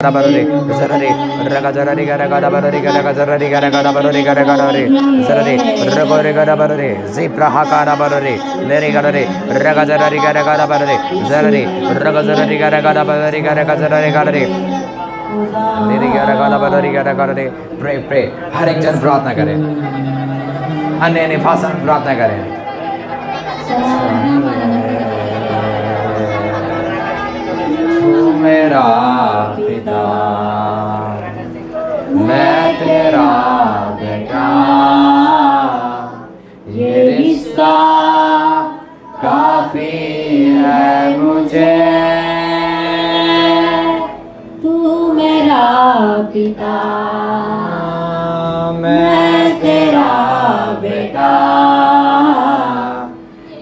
Barore, Zarare, Ragazarari Garagada Barori Garagazarari Garagada Barori Garagadare, Zarare, Ragore Garabarore, Zipra Hakara Barore, Leri Garare, Ragazarari Garagada Barore, Zarare, Ragazarari Garagada Barori Garagazarari Garare, Leri Garagada Barori Garagadare, pray, हर एक जन प्रार्थना करे, अन्य निफासन प्रार्थना करे. मेरा पिता, मैं तेरा बेटा, ये रिश्ता काफी है मुझे. तू मेरा पिता, मैं तेरा बेटा,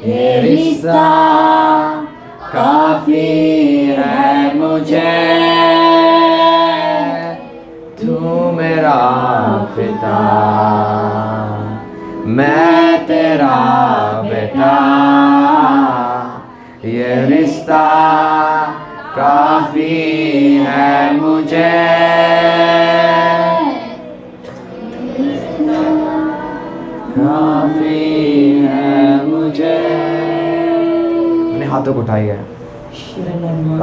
ये रिश्ता काफी है मुझे. तू मेरा पिता, मैं तेरा बेटा, ये रिश्ता काफी है मुझे. काफी है मुझे. अपने हाथों को उठाइए,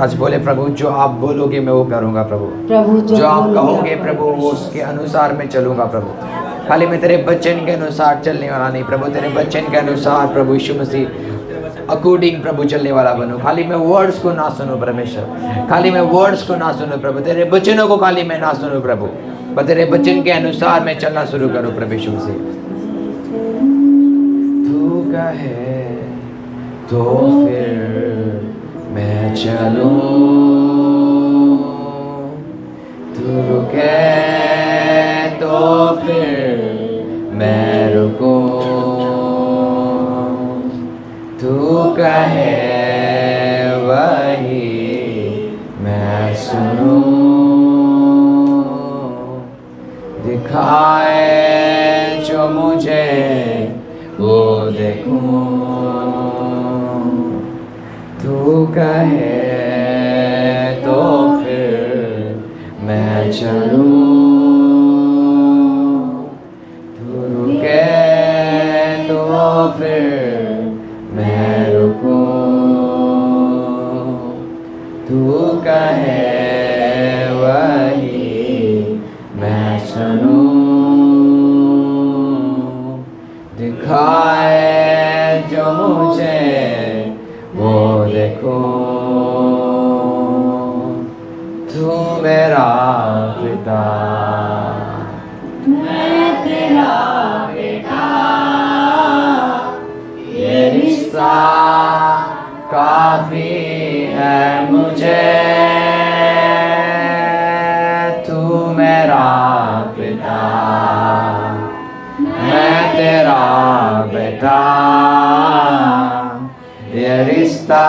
आज बोले प्रभु जो आप बोलोगे मैं वो करूँगा प्रभु. जो आप कहोगे प्रभु वो उसके अनुसार मैं चलूँगा प्रभु. खाली मैं तेरे वचन के अनुसार चलने वाला नहीं प्रभु, तेरे वचन के अनुसार प्रभु यीशु मसीह अकॉर्डिंग प्रभु चलने वाला बनूँ. खाली मैं वर्ड्स को ना सुनूँ परमेश्वर, खाली मैं वर्ड्स को ना सुनूँ प्रभु, तेरे वचनों को खाली मैं ना सुनूँ प्रभु, पर तेरे वचन के अनुसार मैं चलना शुरू करूँ प्रभु यीशु मसीह. तू कहे तो फिर मैं चलूं, तू रुके तो फिर मैं रुकूं. तू कहे वही मैं सुनूं, दिखाए जो मुझे वो देखूं. तू कहे तो फिर मैं चलूं, तू रुके तो फिर मैं रुकूं. तू कहे वही मैं सुनूं, दिखाए जो मुझे वो देखो. तू मेरा पिता, मैं तेरा बेटा, ये रिश्ता काफी है मुझे. तू मेरा पिता, मैं तेरा बेटा, ये रिश्ता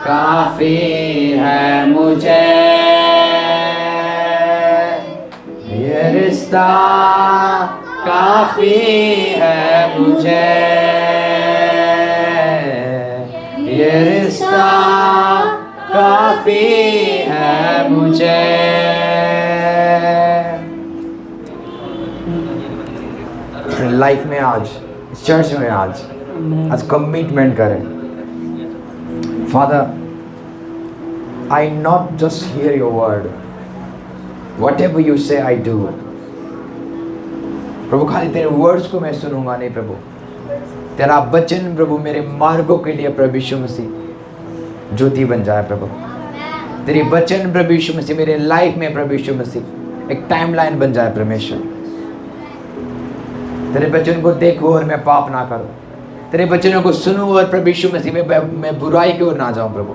काफी है मुझे. ये रिश्ता काफी है मुझे. ये रिश्ता काफी है मुझे. लाइफ में आज, चर्च में आज कमिटमेंट करें. Father, I not just here your word, what ever you से आई डू. प्रभु खाली तेरे वर्ड्स को मैं सुनूंगा नहीं प्रभु, तेरा वचन प्रभु मेरे मार्गों के लिए प्रभु यीशु मसीह ज्योति बन जाए प्रभु. तेरे वचन प्रभु यीशु मसीह मेरे लाइफ में प्रभु यीशु मसीह एक टाइमलाइन बन जाए परमेश्वर. तेरे वचन को देखो और मैं पाप ना करूं. तेरे वचनों को सुनूं और प्रभु यीशु मसीह में मैं बुराई की ओर ना जाऊं प्रभु.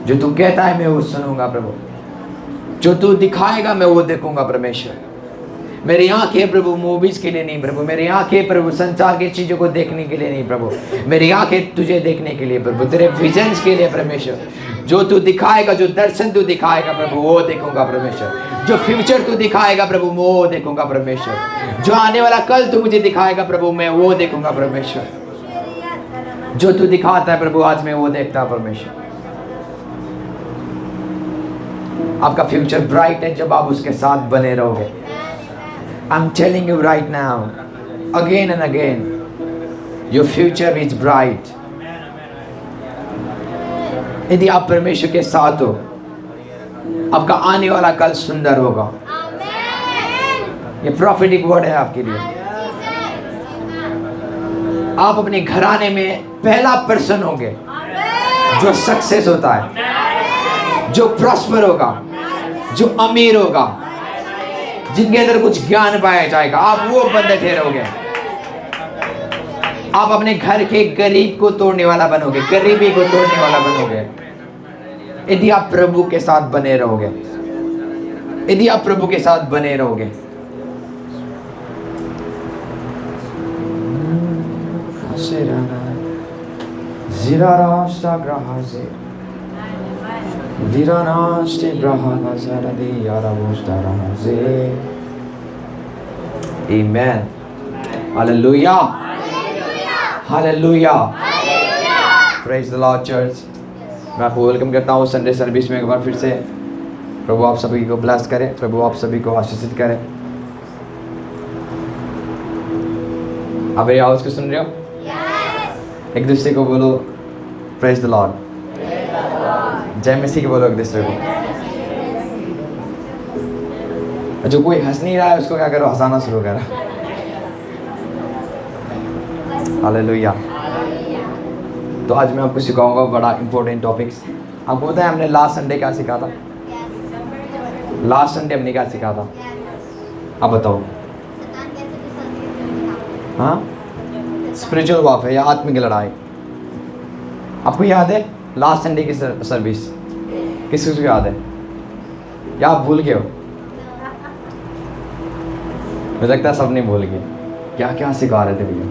जो तू कहता है मैं वो सुनूंगा प्रभु, जो तू दिखाएगा मैं वो देखूंगा परमेश्वर. मेरी आंखें प्रभु मूवीज के लिए नहीं प्रभु, मेरी आंखें प्रभु संसार की चीजों को देखने के लिए नहीं प्रभु, मेरी आंखें तुझे देखने के लिए प्रभु, तेरे विजन्स के लिए परमेश्वर. जो तू दिखाएगा, जो दर्शन तू दिखाएगा प्रभु वो देखूंगा परमेश्वर. जो फ्यूचर तू दिखाएगा प्रभु मैं वो देखूंगा परमेश्वर. जो आने वाला कल तू मुझे दिखाएगा प्रभु मैं वो देखूंगा परमेश्वर. जो तू दिखाता है प्रभु आज मैं वो देखता परमेश्वर. आपका फ्यूचर ब्राइट है जब आप उसके साथ बने रहोगे। I am telling you right now, again and again, your future is bright. यदि आप परमेश्वर के साथ हो, आपका आने वाला कल सुंदर होगा। ये प्रॉफिटिक वर्ड है आपके लिए। आप अपने घराने में पहला पर्सन होंगे जो सक्सेस होता है, जो प्रॉस्पर होगा, जो अमीर होगा, जिनके अंदर कुछ ज्ञान पाया जाएगा। आप वो बंदे ठहरोगे। आप अपने घर के गरीब को तोड़ने वाला बनोगे, गरीबी को तोड़ने वाला बनोगे, यदि आप प्रभु के साथ बने रहोगे। यदि आप प्रभु के साथ बने रहोगे। Amen. Hallelujah. Hallelujah. Praise the Lord, church. मैं आपको वेलकम करता हूँ संडे सर्विस में एक बार फिर से। प्रभु आप सभी को ब्लेस करे, प्रभु आप सभी को आशीषित करे। आप मेरी आवाज़ को सुन रहे हो? एक दूसरे को बोलो प्रेज द लॉर्ड। जय मसीह के बोलो एक दूसरे को। जो कोई हंस नहीं रहा है उसको क्या करो, हंसाना शुरू करो। हालेलुया। तो आज मैं आपको सिखाऊंगा बड़ा इंपॉर्टेंट टॉपिक्स। आपको पता है हमने लास्ट संडे क्या सीखा था? लास्ट संडे हमने क्या सीखा था? आप बताओ। हाँ, स्पिरिचुअल वॉरफेयर या आत्मिक लड़ाई। आपको याद है लास्ट संडे की सर्विस? किसी को याद है या आप भूल गए हो? मुझे लगता है सब नहीं भूल गए। क्या क्या सिखा रहे थे भैया?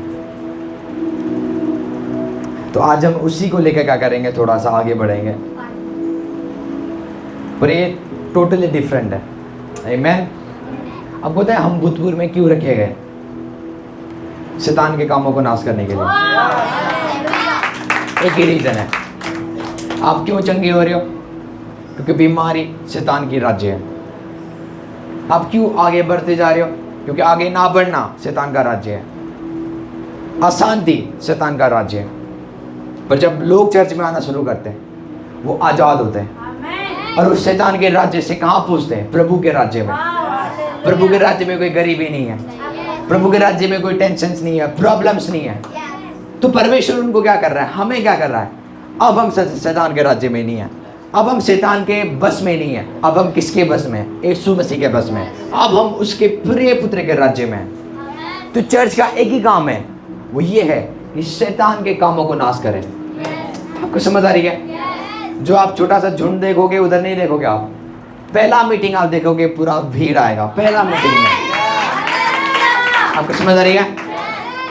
तो आज हम उसी को लेकर क्या करेंगे, थोड़ा सा आगे बढ़ेंगे, पर ये टोटली डिफरेंट है। आमीन। अब पता है हम भूतपूर्व में क्यों रखे गए? शैतान के कामों को नाश करने के लिए। एक ही रीजन है। आप क्यों चंगे हो रहे हो? क्योंकि बीमारी शैतान की राज्य है। आप क्यों आगे बढ़ते जा रहे हो? क्योंकि आगे ना बढ़ना शैतान का राज्य है। अशांति शैतान का राज्य है। पर जब लोग चर्च में आना शुरू करते हैं, वो आज़ाद होते हैं और उस शैतान के राज्य से कहाँ पहुँचते हैं? प्रभु के राज्य में। प्रभु के राज्य में कोई गरीबी नहीं है, प्रभु के राज्य में कोई टेंशन नहीं है, प्रॉब्लम्स नहीं है। तो परमेश्वर उनको क्या कर रहा है? हमें क्या कर रहा है? अब हम शैतान के राज्य में नहीं है, अब हम शैतान के बस में नहीं है। अब हम किसके बस में? यीशु मसीह के बस में। अब हम उसके प्रिय पुत्र के राज्य में। तो चर्च का एक ही काम है, वो ये है कि शैतान के कामों को नाश करें। आपको समझ आ रही है? जो आप छोटा सा झुंड देखोगे उधर नहीं देखोगे। आप पहला मीटिंग आप देखोगे पूरा भीड़ आएगा पहला मीटिंग में। आपको समझ आ रही है?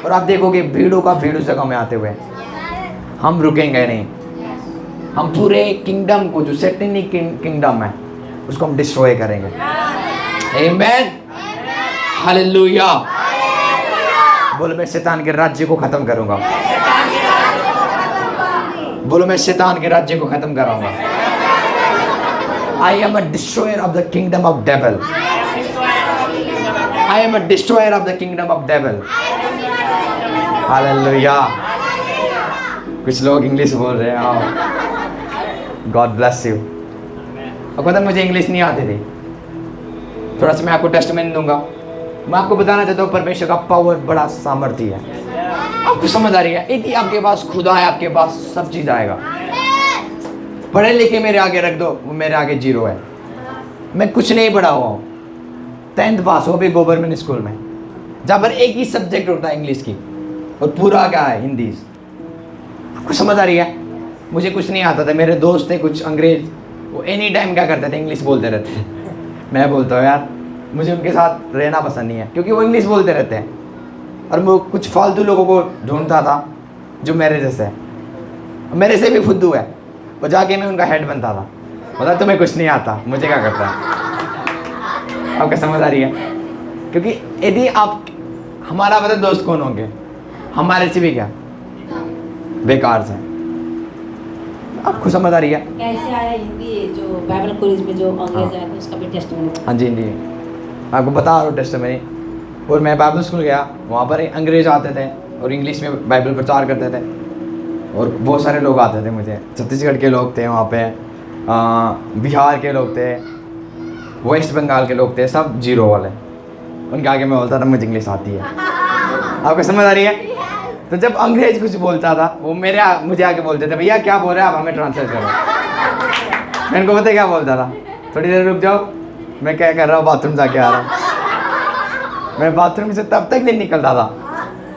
और आप देखोगे भीड़ों का भीड़ उस जगह में आते हुए। हम रुकेंगे नहीं। हम पूरे किंगडम को, जो सैटेनिक किंगडम है, उसको हम डिस्ट्रॉय करेंगे। आमीन। हालेलुया। बोलो मैं शैतान के राज्य को खत्म करूंगा। बोलो मैं शैतान के राज्य को खत्म करूंगा। I am a destroyer of the kingdom of devil. I am a destroyer of the kingdom of devil. Hallelujah. कुछ लोग इंग्लिश बोल रहे हैं। God bless you. अब पता मुझे इंग्लिश नहीं आती थी, थोड़ा सा मैं आपको टेस्टमेंट दूंगा। मैं आपको बताना चाहता हूँ परमेश्वर का पावर बड़ा सामर्थ्य है। आपको समझ आ रही है? यदि आपके पास खुदा है, आपके पास सब चीज़ आएगा। पढ़े लिखे मेरे आगे रख दो, वो मेरे आगे जीरो है। मैं कुछ नहीं पढ़ा हुआ हूँ, 10th पास हो भी गवर्नमेंट स्कूल में, जहाँ पर एक ही सब्जेक्ट होता है इंग्लिश की, और पूरा क्या है? हिंदी। आपको समझ आ रही है? मुझे कुछ नहीं आता था। मेरे दोस्त थे कुछ अंग्रेज, वो एनी टाइम क्या करते थे? इंग्लिश बोलते रहते थे। मैं बोलता हूँ यार मुझे उनके साथ रहना पसंद नहीं है, क्योंकि वो इंग्लिश बोलते रहते हैं। और मैं कुछ फालतू लोगों को ढूंढता था जो मेरे जैसे है, मेरे से भी फुद्दू है, वो जाके मैं उनका हेड बनता था। बोला तुम्हें कुछ नहीं आता, मुझे क्या करता है? आपको समझ आ रही है? क्योंकि यदि आप, हमारा मतलब दोस्त कौन होंगे? हमारे से भी क्या बेकार से। आपको समझ आ रही है? कैसे आया हिंदी जो बाइबल कॉलेज में जो अंग्रेज आया था उसका भी टेस्ट में हाँ जी, हाँ जी, आपको बता रहा हूँ टेस्टिमनी। और मैं बाइबल स्कूल गया, वहाँ पर अंग्रेज आते थे और इंग्लिश में बाइबल प्रचार करते थे, और बहुत सारे लोग आते थे। मुझे छत्तीसगढ़ के लोग थे वहाँ पे, बिहार के लोग थे, वेस्ट बंगाल के लोग थे, सब जीरो वाले। उनके आगे मैं बोलता था मुझे इंग्लिश आती है। आपको समझ आ रही है? तो जब अंग्रेज कुछ बोलता था वो मुझे आके बोलते थे, भैया क्या बोल रहे हैं आप, हमें ट्रांसलेट करो। मैं उनको पता क्या बोलता था, थोड़ी देर रुक जाओ, मैं क्या कर रहा हूँ, बाथरूम जाके आ रहा हूँ। मैं बाथरूम से तब तक नहीं निकलता था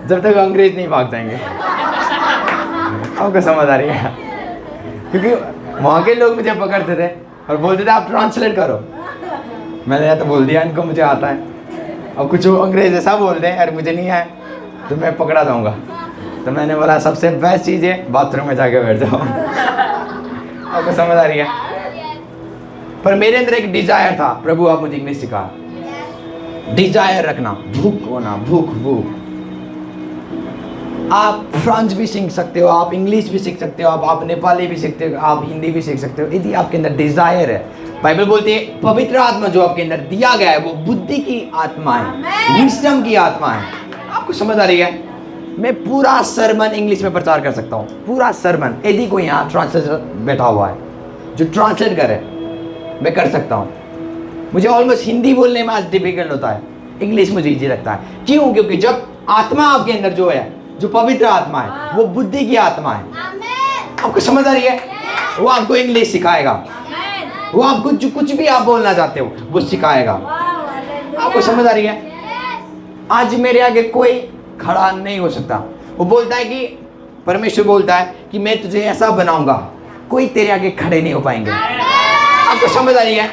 जब तक अंग्रेज नहीं भाग जाएंगे। आपको समझ आ रही है? क्योंकि वहाँ के लोग मुझे पकड़ते थे और बोलते थे आप ट्रांसलेट करो। मैंने या तो बोल दिया इनको मुझे आता है, और कुछ अंग्रेज ऐसा बोल दें और मुझे नहीं आए तो मैं पकड़ा जाऊँगा। तो मैंने बोला सबसे बेस्ट चीज़ है बाथरूम में जाके बैठ जाओ। आपको समझ आ रही है? पर मेरे अंदर एक डिजायर था, प्रभु आप मुझे इंग्लिश सिखा। डिजायर रखना, भूख होना, भूख। आप फ्रेंच भी सीख सकते हो, आप इंग्लिश भी सीख सकते हो, आप नेपाली भी सीखते हो, आप हिंदी भी सीख सकते हो, यदि आपके अंदर डिजायर है। बाइबल बोलती है पवित्र आत्मा जो आपके अंदर दिया गया है वो बुद्धि की आत्मा है, विजडम की आत्मा है। आपको समझ आ रही है? मैं पूरा सरमन इंग्लिश में प्रचार कर सकता हूँ, पूरा सरमन। यदि कोई यहाँ ट्रांसलेटर बैठा हुआ है जो ट्रांसलेट करे, मैं कर सकता हूँ। मुझे ऑलमोस्ट हिंदी बोलने में आज डिफिकल्ट होता है, इंग्लिश मुझे ईजी लगता है। क्यों? क्योंकि जब आत्मा आपके अंदर जो है, जो पवित्र आत्मा है, वो बुद्धि की आत्मा है। आपको समझ आ रही है? वो आपको इंग्लिश सिखाएगा, वो आपको जो कुछ भी आप बोलना चाहते हो वो सिखाएगा। आपको समझ आ रही है? आज मेरे आगे कोई खड़ा नहीं हो सकता। वो बोलता है कि परमेश्वर बोलता है कि मैं तुझे ऐसा बनाऊंगा, कोई तेरे आगे खड़े नहीं हो पाएंगे। आपको समझ आ रही है?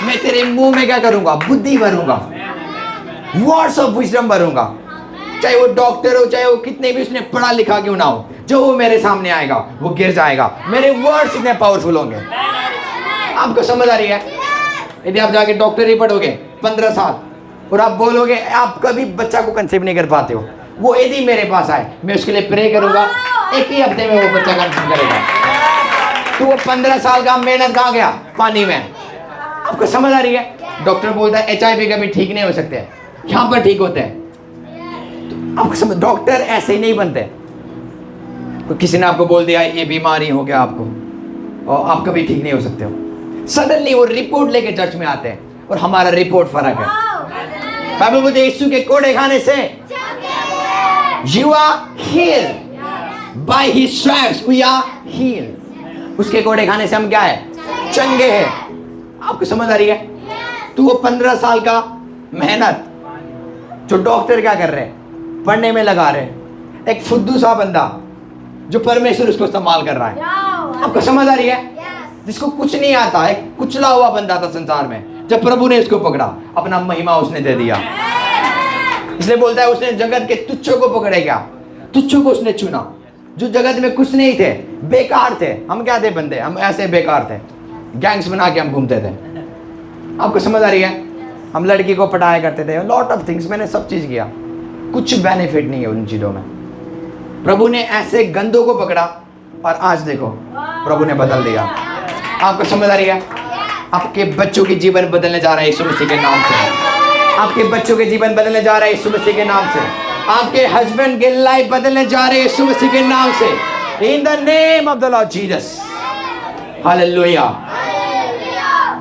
मैं तेरे मुंह में क्या करूंगा? बुद्धि भरूंगा, वर्ड्स ऑफ विजडम भरूंगा। चाहे वो डॉक्टर हो, चाहे वो कितने भी उसने पढ़ा लिखा क्यों ना हो, जो वो मेरे सामने आएगा वो गिर जाएगा। मेरे वर्ड्स इतने पावरफुल होंगे। आपको समझ आ रही है? यदि आप जाके डॉक्टरी पढ़ोगे 15 साल और आप बोलोगे आप कभी बच्चा को कंसीव नहीं कर पाते हो, वो यदि मेरे पास आए, मैं उसके लिए प्रे करूंगा, एक ही हफ्ते में वो बच्चा कंसीव करेगा। तो वो 15 साल का मेहनत कहाँ गया? पानी में। आपको समझ आ रही है? डॉक्टर बोलता है HIV कभी ठीक नहीं हो सकते, यहाँ पर ठीक होते हैं। तो आपको समझ, डॉक्टर ऐसे ही नहीं बनते। तो किसी ने आपको बोल दिया ये बीमारी हो गया आपको और आप कभी ठीक नहीं हो सकते हो, सडनली वो रिपोर्ट लेके चर्च में आते हैं और हमारा रिपोर्ट फर्क है। बाइबल बोलते हैं यीशु के कोड़े खाने से you are healed, by his stripes we are healed। उसके कोड़े खाने से हम क्या है? चंगे हैं। आपको समझ आ रही है? तो वो 15 साल का मेहनत जो डॉक्टर क्या कर रहे हैं? पढ़ने में लगा रहे हैं। एक फुद्दू सा बंदा जो परमेश्वर उसको इस्तेमाल कर रहा है। आपको समझ आ रही है? जिसको कुछ नहीं आता, एक कुचला हुआ बंदा था संसार में, जब प्रभु ने उसको पकड़ा, अपना महिमा उसने दे दिया। इसलिए बोलता है उसने जगत के तुच्छों को पकड़ेगा, तुच्छों को उसने चुना, जो जगत में कुछ नहीं थे, बेकार थे। हम क्या थे? बंदे, हम ऐसे बेकार थे, गैंग्स बना के हम घूमते थे। आपको समझ आ रही है? हम लड़की को पढ़ाया करते थे, लॉट ऑफ थिंग्स, मैंने सब चीज़ किया, कुछ बेनिफिट नहीं है उन चीज़ों में। प्रभु ने ऐसे गंदों को पकड़ा और आज देखो प्रभु ने बदल दिया। आपको समझ आ रही है? आपके बच्चों के जीवन बदलने जा रहा है यीशु मसीह के नाम से। आपके बच्चों के जीवन बदलने जा रहा है यीशु मसीह के नाम से। आपके हस्बैंड के लाइफ बदलने जा रहे हैं यीशु मसीह के नाम से। इन the name of the Lord Jesus, hallelujah.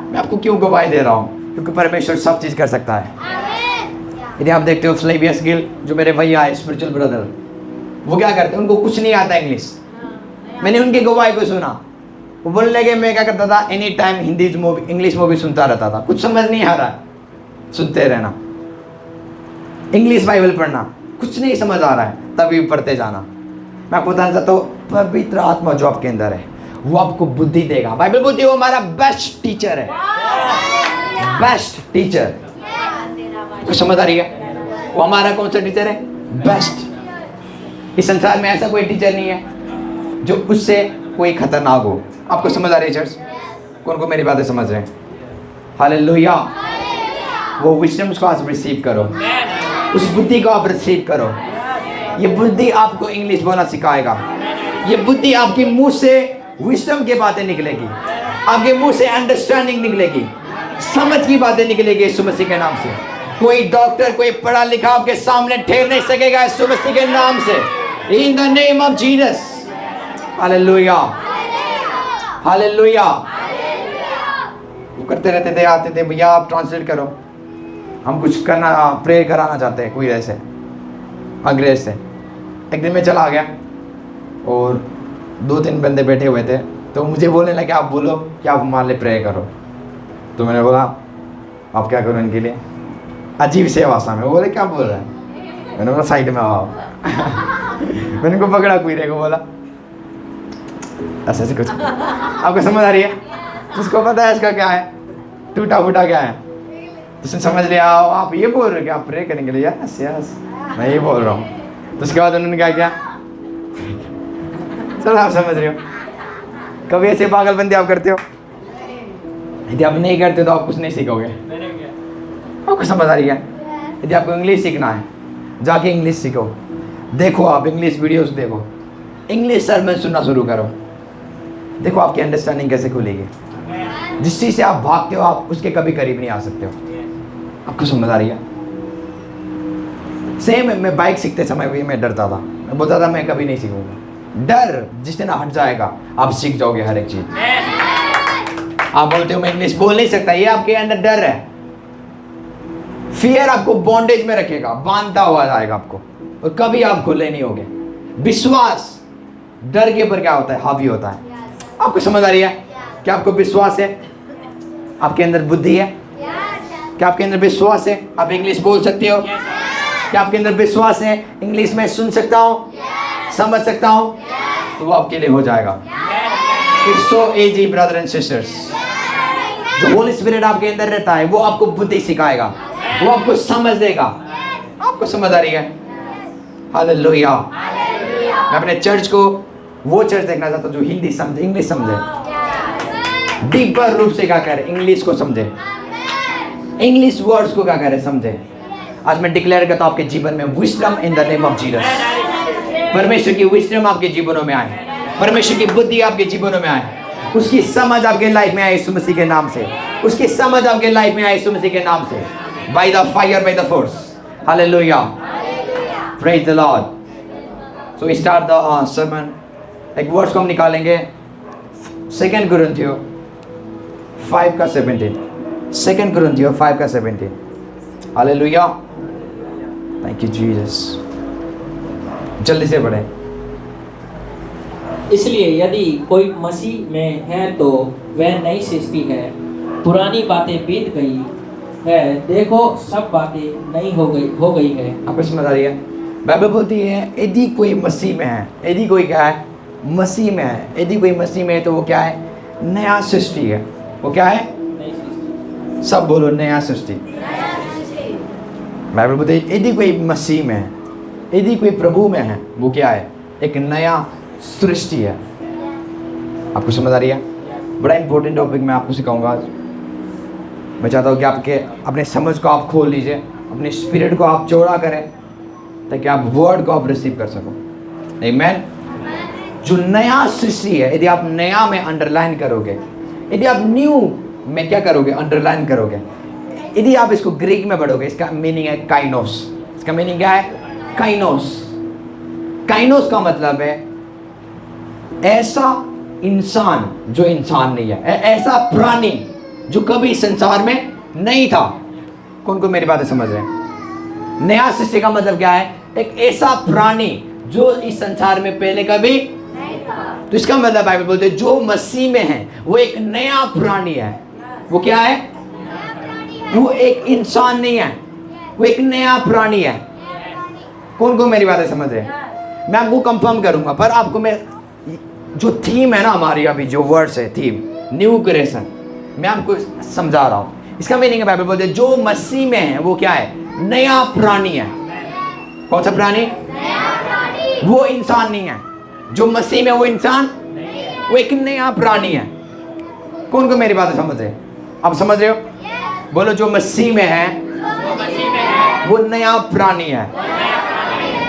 मैं आपको क्यों गवाही दे रहा हूँ? क्योंकि परमेश्वर सब चीज़ कर सकता है। यदि आप देखते हो फ्लेवियस गिल, जो मेरे भैया है, स्पिरिचुअल ब्रदर, वो क्या करते हैं? उनको कुछ नहीं आता इंग्लिश। मैंने उनकी गवाही को सुना, वो बोलने लगे मैं क्या करता था, any time Hindi movie, English movie सुनता रहता था, कुछ समझ नहीं आ रहा है, सुनते रहना, इंग्लिश बाइबल पढ़ना, कुछ नहीं समझ आ रहा है, तभी पढ़ते जाना। मैं आपको बताना चाहता हूँ, पवित्र आत्मा जो आपके अंदर है वो आपको बुद्धि देगा। बाइबल बोलती है वो हमारा बेस्ट टीचर है, बेस्ट टीचर। कुछ समझ आ रही है? वो हमारा कौन सा टीचर है? बेस्ट। इस संसार में ऐसा कोई टीचर नहीं है जो उससे कोई खतरनाक हो। आपको समझ आ रही है चर्च? कौन को मेरी बातें समझ रहे हैं? हालेलुया। वो विजडम को आप रिसीव करो, उस बुद्धि को आप रिसीव करो। ये बुद्धि आपको इंग्लिश बोलना सिखाएगा, ये बुद्धि आपके मुंह से विजडम की बातें निकलेगी, आपके मुंह से अंडरस्टैंडिंग निकलेगी, समझ की बातें निकलेगी यीशु मसीह के नाम से। कोई डॉक्टर, कोई पढ़ा लिखा आपके सामने ठहर नहीं सकेगा यीशु मसीह के नाम से। इन the name of Jesus, hallelujah, hallelujah. वो करते रहते थे, आते थे, भैया आप ट्रांसलेट करो, हम कुछ करना, प्रेयर कराना चाहते हैं कोई ऐसे अंग्रेज से। एक दिन मैं चला गया और 2-3 बंदे बैठे हुए थे, तो मुझे बोलने लगे आप बोलो कि आप हमारे लिए प्रेयर करो। तो मैंने बोला आप क्या करो इनके लिए, अजीब से भाषा में। वो बोले क्या बोल रहा है, मैंने बोला साइड में आओ। मैंने को पकड़ा कुएरे को, बोला ऐसे ऐसे कुछ, आपको समझ आ रही है? उसको पता है इसका क्या है, टूटा फूटा क्या है, तो उसने समझ लिया आप ये बोल रहे हो कि आप प्रे करेंगे लिए। यस यस, मैं ये बोल रहा हूँ। तो उसके बाद उन्होंने क्या किया, चलो आप समझ रहे हो। कभी ऐसे पागलबंदी आप करते हो? यदि आप नहीं करते तो आप कुछ नहीं सीखोगे। आपको समझ आ रही है? यदि आपको इंग्लिश सीखना है, जाके इंग्लिश सीखो। देखो, आप इंग्लिश वीडियोस देखो, इंग्लिश सर्मन सुनना शुरू करो। देखो आपकी अंडरस्टैंडिंग कैसे खुलेगी। जिस चीज़ से आप भागते हो, आप उसके कभी करीब नहीं आ सकते हो। आपको समझ आ रही है? सेम मैं बाइक सीखते समय भी मैं डरता था, मैं बोलता था मैं कभी नहीं सीखूंगा। डर जिस दिन हट जाएगा आप सीख जाओगे हर एक चीज। आप बोलते हो मैं इंग्लिश बोल नहीं सकता, ये आपके अंदर डर है। फियर आपको बॉन्डेज में रखेगा, बांधता हुआ जाएगा आपको, और कभी आप खुले नहीं होगे। विश्वास डर के ऊपर क्या होता है, हावी होता है। आपको समझ आ रही है? क्या आपको विश्वास है? आपके अंदर बुद्धि है? क्या आपके अंदर विश्वास है? आप इंग्लिश बोल सकते हो? क्या आपके अंदर विश्वास है इंग्लिश में सुन सकता हूँ, समझ सकता हूँ? तो वो आपके लिए हो जाएगा। It's so easy brother and sisters. जो होली स्पिरिट आपके अंदर रहता है वो आपको बुद्धि सिखाएगा, वो आपको समझ देगा। आपको समझ आ रही है? हालेलुया। मैं अपने चर्च को वो चर्च देखना चाहता हूँ जो हिंदी समझे, इंग्लिश समझे, डीपर रूप से क्या कह रहे, इंग्लिश को समझे, इंग्लिश वर्ड्स को क्या कह रहे समझे। आज मैं डिक्लेयर करता हूँ आपके जीवन में wisdom in the name of Jesus. परमेश्वर की विजडम आपके जीवनों में आए, परमेश्वर की बुद्धि आपके जीवनों में आए, उसकी समझ आपके लाइफ में आए यीशु मसीह के नाम से, उसकी समझ आपके लाइफ में आए यीशु मसीह के नाम से। By the fire, by the force. Hallelujah, praise the lord. So we start the sermon. एक वर्ड्स को हम निकालेंगे 2 कुरिन्थियों 5 का 17। 2 कुरिन्थियों 5 का 17। Hallelujah, thank you Jesus. जल्दी से पढ़ें। इसलिए यदि कोई मसीह में है तो वह नई सृष्टि है, पुरानी बातें बीत गई है, देखो सब बातें नई हो गई है। आपको समझ आ रही है? बाइबल बोलती है यदि कोई मसीह में है, यदि कोई क्या है, मसीह में है, यदि कोई मसीह में है तो वो क्या है, नया सृष्टि है। वो क्या है? नई सृष्टि। सब बोलो नया सृष्टि। बाइबल बोलती है यदि कोई मसीह में है, यदि कोई प्रभु में है, वो क्या है, एक नया सृष्टि है। आपको समझ आ रही है? बड़ा इंपॉर्टेंट टॉपिक मैं आपको सिखाऊंगा आज। मैं चाहता हूँ कि आपके अपने समझ को आप खोल लीजिए, अपने स्पिरिट को आप चौड़ा करें, ताकि आप वर्ड को आप रिसीव कर सको। आमीन। जो नया सृष्टि है, यदि आप नया में अंडरलाइन करोगे, यदि आप न्यू में क्या करोगे, अंडरलाइन करोगे, यदि आप इसको ग्रीक में पढ़ोगे, इसका मीनिंग है काइनोस। इसका मीनिंग क्या है? काइनोस। काइनोस का मतलब है ऐसा इंसान जो इंसान नहीं है, ऐसा प्राणी जो कभी संसार में नहीं था। कौन को मेरी बातें समझ रहे हैं? नया सृष्टि का मतलब क्या है? एक ऐसा प्राणी जो इस संसार में पहले कभी नहीं था। तो इसका मतलब बाइबल बोलते हैं जो मसीह में है वो एक नया प्राणी है। वो क्या है? वो एक इंसान नहीं है, वो एक नया प्राणी है। कौन को मेरी बातें समझ रहे हैं? मैं आपको कंफर्म करूंगा, पर आपको मैं जो थीम है ना हमारी, अभी जो वर्ड्स है थीम, न्यू क्रिएशन, मैं आपको समझा रहा हूँ। इसका मीनिंग है, बाइबल बोलते हैं जो मसीह में है वो क्या है? नया प्राणी है। कौन सा प्राणी? वो इंसान नहीं है। जो मसीह में वो इंसान, वो एक नया प्राणी है। कौन को मेरी बातें समझ रहे हैं? आप समझ रहे हो? बोलो जो मसीह में है वो नया प्राणी है,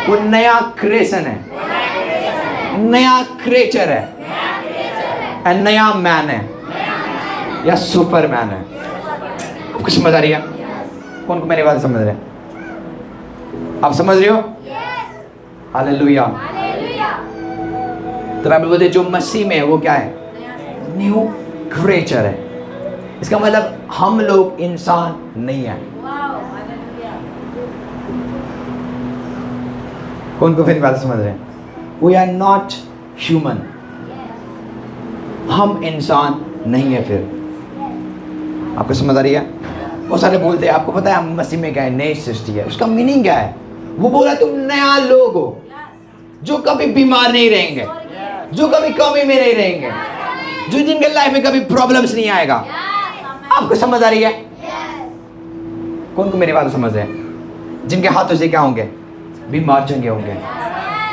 वो नया क्रिएशन है, नया क्रिएचर है। नया मैन है या सुपरमैन है? आपको समझ आ रही है? कौन को मेरी बात समझ रहे हैं? आप समझ रहे हो? हालेलुया। तो बाइबल बोलते जो मसीह में है वो क्या है? न्यू क्रिएचर है। इसका मतलब हम लोग इंसान नहीं है। कौन को मेरी बात समझ रहे हैं? We are not human. हम इंसान नहीं है। फिर आपको समझ आ रही है? बहुत सारे बोलते हैं आपको पता है हम मसीह में क्या है? नई सृष्टि है। उसका मीनिंग क्या है? वो बोला तुम नया लोग हो जो कभी बीमार नहीं रहेंगे, जो कभी कमी में नहीं रहेंगे, जो जिनके लाइफ में कभी प्रॉब्लम्स नहीं आएगा। आपको समझ आ रही है? कौन को मेरी बात समझ रहे हैं? जिनके हाथों से क्या होंगे? बीमार चंगे होंगे।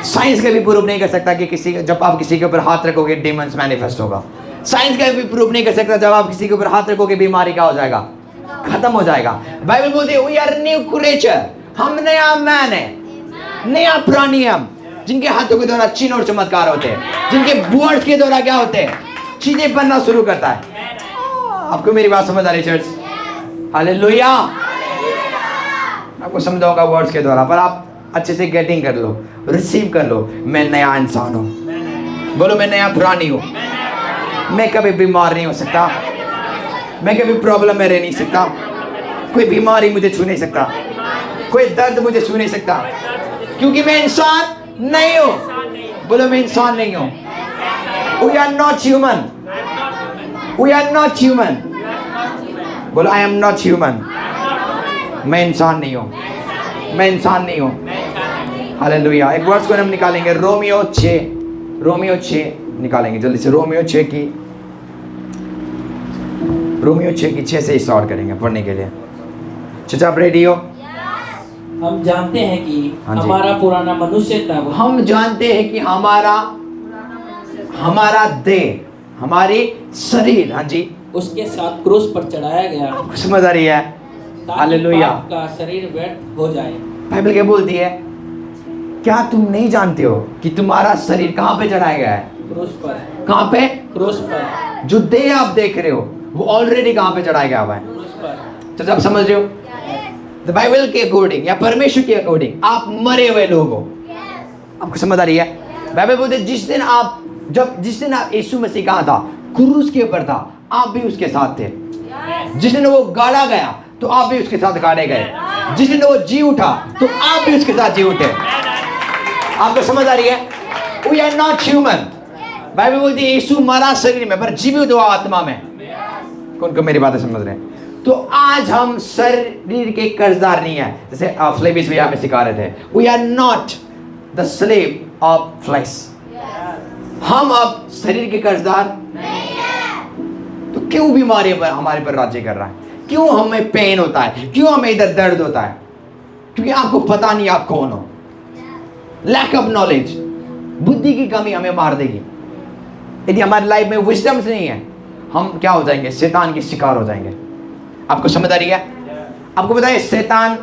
साइंस कभी प्रूव नहीं कर सकता कि जब आप किसी के ऊपर हाथ रखोगे डेमन्स मैनिफेस्ट होगा। साइंस कभी प्रूव नहीं कर सकता जब आप किसी के ऊपर हाथ रखोगे बीमारी क्या हो जाएगा? खत्म हो जाएगा। बाइबल बोलती है वी आर न्यू क्रिएचर। हम नया मैन है, नया प्राणी हम, जिनके हाथों के द्वारा चिन्ह और चमत्कार होते हैं, जिनके वर्ड्स के द्वारा क्या होते हैं? चीजें बनना शुरू करता है। आपको मेरी बात समझ आ रही है चर्च? हालेलुया। आपको समझाऊंगा वर्ड्स के द्वारा, पर आप अच्छे से गेटिंग कर लो, रिसीव कर लो। मैं नया इंसान हूँ। बोलो मैं नया प्राणी हूँ। मैं कभी बीमार नहीं हो सकता, मैं कभी प्रॉब्लम में रह नहीं सकता, कोई बीमारी मुझे छू नहीं सकता, कोई दर्द मुझे छू नहीं सकता, क्योंकि मैं इंसान नहीं हूँ। बोलो मैं इंसान नहीं हूँ। We are not human. We are not human. बोलो I am not human. मैं इंसान नहीं हूँ, मैं इंसान नहीं हूँ। हालेलुया। एक वर्ड्स को हम निकालेंगे रोमियो 6 निकालेंगे जल्दी से। रोमियो 6 की 6 से स्टार्ट करेंगे पढ़ने के लिए। चाचा आप रेडी हो? हम जानते हैं कि हाँ जी। हमारा पुराना मनुष्य तब हम जानते हैं कि हमारा देह, हमारी शरीर, हाँ जी, उसके साथ क्रूस पर चढ़ाया गया समझ आ रही है? ताकि हालेलुया। पाप का शरीर व्यर्थ हो जाए। बाइबल क्या बोलती है? क्या तुम नहीं जानते हो कि तुम्हारा शरीर कहाँ पे चढ़ाया गया है? क्रूस पर। कहाँ पे? क्रूस पर। जो देह आप देख रहे हो वो ऑलरेडी कहाँ पे चढ़ाया गया हुआ है? क्रूस पर। तो आप समझ रहे हो? द बाइबल के अकॉर्डिंग या परमेश्वर के अकॉर्डिंग आप मरे हुए लोग हो। आपको समझ आ रही है? बाइबल बोलते जिस दिन आप यीशु मसीह कहाँ था? क्रूस के ऊपर था, आप भी उसके साथ थे। जिस दिन वो गाड़ा गया तो आप भी उसके साथ गाड़े गए। जिस दिन वो जी उठा तो आप भी उसके साथ जी उठे। आपको समझ आ रही है? We are not human. Bible बोलती है यीशु मरा शरीर में पर जीवित हुआ आत्मा में। कौन को मेरी बातें समझ रहे हैं? तो आज हम शरीर के कर्जदार नहीं है, जैसे फिलिप्पियंस में हमें सिखा रहे थे। We are not the slave of flesh. हम अब शरीर के कर्जदार नहीं है। तो क्यों बीमारी पर हमारे पर राज्य कर रहा है? क्यों हमें पेन होता है? क्यों हमें इधर दर्द होता है? क्योंकि आपको पता नहीं आप कौन हो। लैक ऑफ नॉलेज, बुद्धि की कमी हमें मार देगी। यदि हमारी लाइफ में विजडम्स नहीं है हम क्या हो जाएंगे? शैतान के शिकार हो जाएंगे। आपको समझ आ रही है? आपको पता है शैतान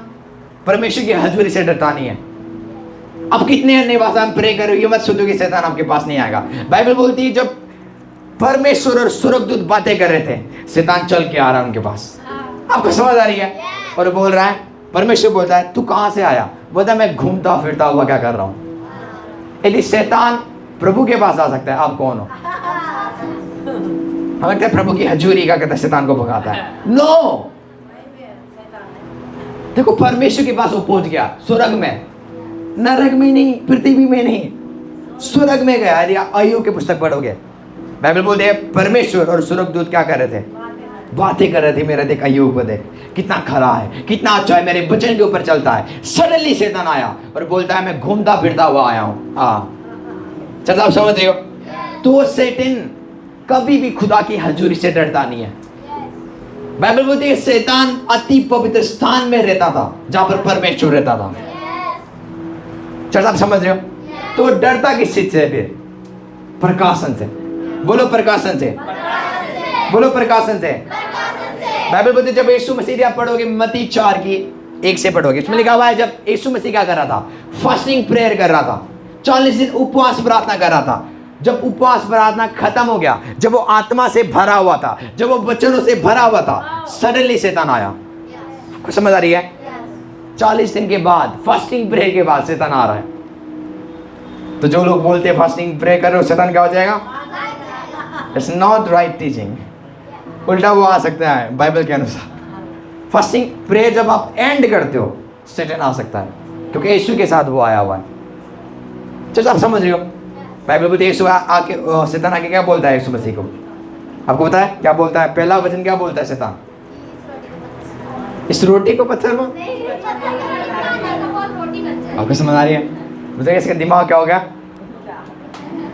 परमेश्वर की हजूरी से डरता नहीं है। अब कितने अन्य भाषा में प्रे करो, ये मत सोचो कि शैतान आपके पास नहीं आएगा। बाइबल बोलती है जब परमेश्वर और स्वर्गदूत बातें कर रहे थे शैतान चल के आ रहा है उनके पास। आपको समझ आ रही है? और बोल रहा है, परमेश्वर बोलता है तू कहां से आया? बोलता है मैं घूमता फिरता हुआ क्या कर रहा हूं। यदि शैतान प्रभु के पास आ सकता है, आप कौन हो? हमें कहते प्रभु की हजूरी का कहता है शैतान को भगाता है। नो, देखो परमेश्वर के पास वो पहुंच गया स्वर्ग में, नरक में नहीं, पृथ्वी में नहीं, स्वर्ग में गया। यदि अय्यूब की पुस्तक पढ़ोगे बाइबल बोलते हैं परमेश्वर और स्वर्गदूत क्या कर रहे थे? बातें कर रहे थे। मेरा देख अय्यूब को देख, कितना खरा है, कितना अच्छा है, मेरे वचन के ऊपर चलता है। सडनली शैतान आया और बोलता है मैं घूमता फिरता हुआ आया हूं। चलो आप समझ रहे हो? तो वो शैतान कभी भी खुदा की हजूरी से डरता नहीं है। बाइबल बोलती है शैतान अति पवित्र स्थान में रहता था जहां पर परमेश्वर रहता था। चलो आप समझ रहे हो? तो वो डरता किस चीज से? फिर प्रकाशन से। बोलो प्रकाशन से। बोलो प्रकाशन से। बाइबल बोलते जब यीशु मसीह आप पढ़ोगे मत्ती 4:1 से पढ़ोगे, इसमें लिखा हुआ है जब यीशु मसीह क्या कर रहा था? फास्टिंग प्रेयर कर रहा था, 40 दिन उपवास प्रार्थना कर रहा था। जब उपवास प्रार्थना खत्म हो गया, जब वो आत्मा से भरा हुआ था, जब वो वचनों से भरा हुआ था, सडनली शैतान आया। आपको समझ आ रही है? 40 दिन के बाद, फास्टिंग प्रे के बाद शैतान आ रहा है। तो जो लोग बोलते हैं फास्टिंग प्रे करो, शैतान क्या हो जाएगा? It's not right teaching. उल्टा वो आ सकता है बाइबल के अनुसार। फास्टिंग प्रे जब आप एंड करते हो, शैतान आ सकता है, क्योंकि यीशु के साथ वो आया हुआ है। चलो आप समझ रहे हो? बाइबल बोलती है आके शैतान आके क्या बोलता है यीशु मसीह को? आपको पता है क्या बोलता है? पहला वचन क्या बोलता है शैतान? इस रोटी को पत्थर में। आपको समझ आ रही है? मुझे इसका दिमाग क्या हो गया?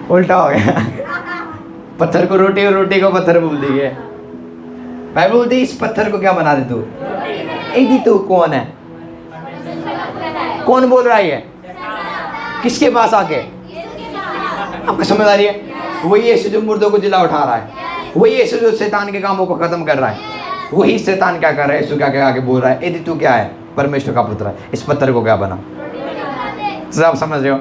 उल्टा हो गया। पत्थर को रोटी और रोटी को पत्थर बोल दी है। बाइबल बोलती है इस पत्थर को क्या बना दे तू? यदि तू कौन है? कौन बोल रहा है? किसके पास आके? आपको समझ आ रही है? वही यीशु जो मुर्दों को जिला उठा रहा है, वही यीशु जो शैतान के कामों को खत्म कर रहा है, वही शैतान क्या कर रहा है? यीशु क्या क्या आके बोल रहा है? यदि तू क्या है? परमेश्वर का पुत्र है, इस पत्थर को क्या बना? आप समझ रहे हो?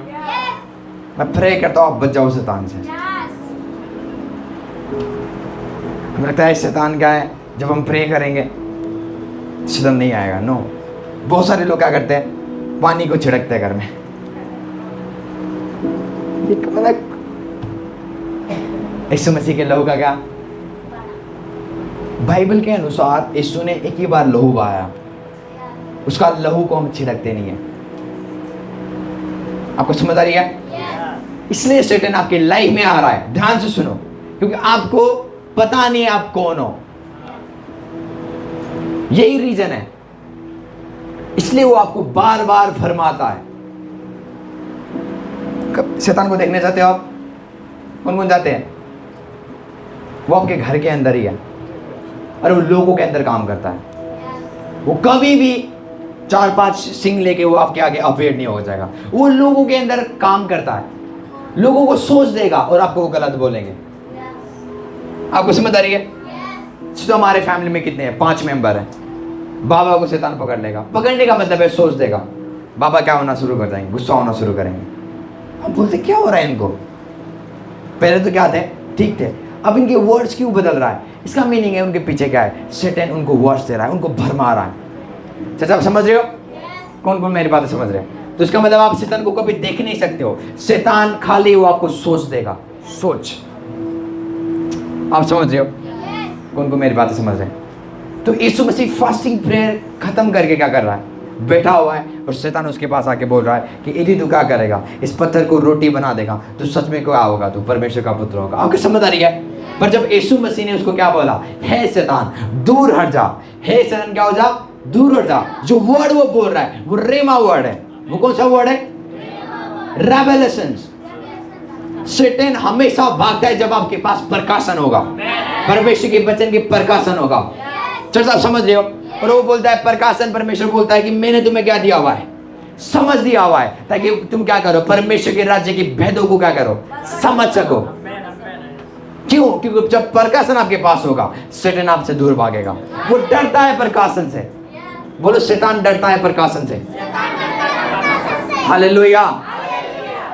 मैं प्रे करता हूँ आप बच जाओ शैतान से। हमें लगता है शैतान क्या है? जब हम प्रे करेंगे शैतान नहीं आएगा। नो, बहुत सारे लोग क्या करते हैं? पानी को छिड़कते हैं घर में। यीशु मसीह के लहू का क्या? बाइबल के अनुसार यीशु ने एक ही बार लहू बहाया, उसका लहू को हम छिड़कते नहीं है। आपको समझ आ रही है? इसलिए शैतान आपकी लाइफ में आ रहा है। ध्यान से सुनो, क्योंकि आपको पता नहीं है आप कौन हो। यही रीजन है, इसलिए वो आपको बार बार फरमाता है। शैतान को देखने जाते हो आप? कौन कौन जाते हैं? वो आपके घर के अंदर ही है और वो लोगों के अंदर काम करता है। वो कभी भी 4-5 सिंह लेके वो आपके आगे अपीयर नहीं हो जाएगा। वो लोगों के अंदर काम करता है, लोगों को सोच देगा और आपको वो गलत बोलेंगे। आपको समझ आ रही है? तो हमारे फैमिली में कितने हैं? 5 मेंबर हैं। बाबा को शैतान पकड़ लेगा। पकड़ने का मतलब है सोच देगा, बाबा क्या होना शुरू कर देंगे, गुस्सा होना शुरू करेंगे। हम बोलते क्या हो रहा है इनको? पहले तो क्या थे? ठीक थे, अब इनके वर्ड्स क्यों बदल रहा है? इसका मीनिंग है उनके पीछे क्या है? शैतान उनको वर्ड्स दे रहा है, उनको भरमा रहा है। चाचा आप समझ रहे हो? कौन कौन मेरी बातें समझ रहे हैं? तो इसका मतलब आप शैतान को कभी देख नहीं सकते हो। शैतान खाली वो आपको सोच देगा, सोच। आप समझ रहे हो? कौन कौन मेरी बातें समझ रहे हैं? तो यीशु मसीह फास्टिंग प्रेयर खत्म करके क्या कर रहा है? बैठा हुआ है और शैतान उसके पास आके बोल रहा है कि यदि तू क्या करेगा? इस पत्थर को रोटी बना देगा तो सच में क्या होगा? तू परमेश्वर का पुत्र होगा। आपको समझ आ रही है? पर जब यीशु मसीह ने उसको क्या बोला? हे शैतान दूर हट जा। हे शैतान क्या हो जा? दूर हट जा। जो वर्ड वो बोल रहा है वो रेमा वर्ड है। वो कौन सा वर्ड है? रेवलेशंस। शैतान हमेशा भागता है जब आपके पास प्रकाशन होगा, परमेश्वर के वचन के प्रकाशन होगा। चलो आप समझ रहे हो? और वो बोलता है प्रकाशन, परमेश्वर बोलता है कि मैंने तुम्हें क्या दिया हुआ है? समझ दिया हुआ है, ताकि तुम क्या करो? परमेश्वर के राज्य की भेदों को क्या करो? समझ सको। क्यों? क्योंकि जब प्रकाशन आपके पास होगा शैतान आपसे दूर भागेगा। वो डरता है प्रकाशन से। बोलो शैतान डरता है प्रकाशन से। Hallelujah.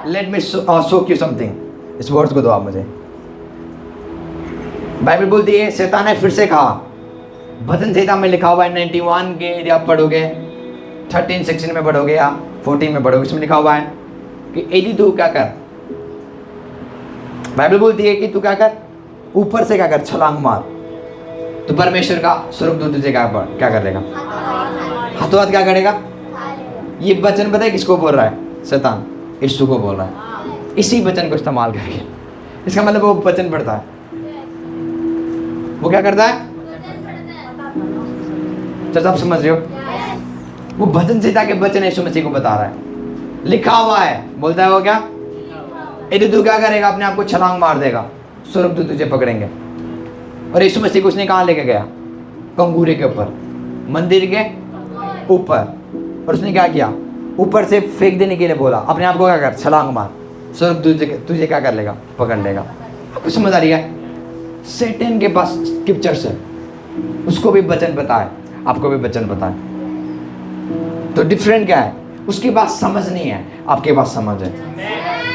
Let me show you something. इस वर्ड्स को दो आप मुझे। बाइबल बोलती है, शैतान ने फिर से कहा, भजन संहिता में लिखा हुआ है 91 के यदि आप पढ़ोगे, 13-16 में पढ़ोगे या 14 में पढ़ोगे, इसमें लिखा हुआ है कि यदि तू क्या कर, बाइबल बोलती है कि तू क्या कर? ऊपर से क्या कर? छलांग मार, तो परमेश्वर का स्वर्गदूत तुझे क्या कर लेगा? हाथों हाथ क्या करेगा? ये वचन पता है किसको बोल रहा है? शैतान यीशु को बोल रहा है। इसी वचन को इस्तेमाल करके, इसका मतलब वो वचन पढ़ता है। वो क्या करता है? तो आप समझ रहे हो? वो भजन संहिता के वचन यीशु मसीह को बता रहा है, लिखा हुआ है। बोलता है वो क्या? यदि तू क्या करेगा? अपने आप को छलांग मार देगा, स्वर्गदूत तुझे पकड़ेंगे। और यीशु मसीह को उसने कहाँ लेके गया? कंगूरे के ऊपर, मंदिर के ऊपर। और उसने क्या किया? ऊपर से फेंक देने के लिए बोला, अपने आप को क्या कर? छलांग मार, स्वर्गदूत तुझे क्या कर लेगा? पकड़ लेगा। आपको समझ आ रही है? शैतान के पास स्क्रिप्चर्स है, उसको भी वचन पता है, आपको भी वचन पता है। तो डिफरेंट क्या है? उसके पास समझ नहीं है, आपके पास समझ है।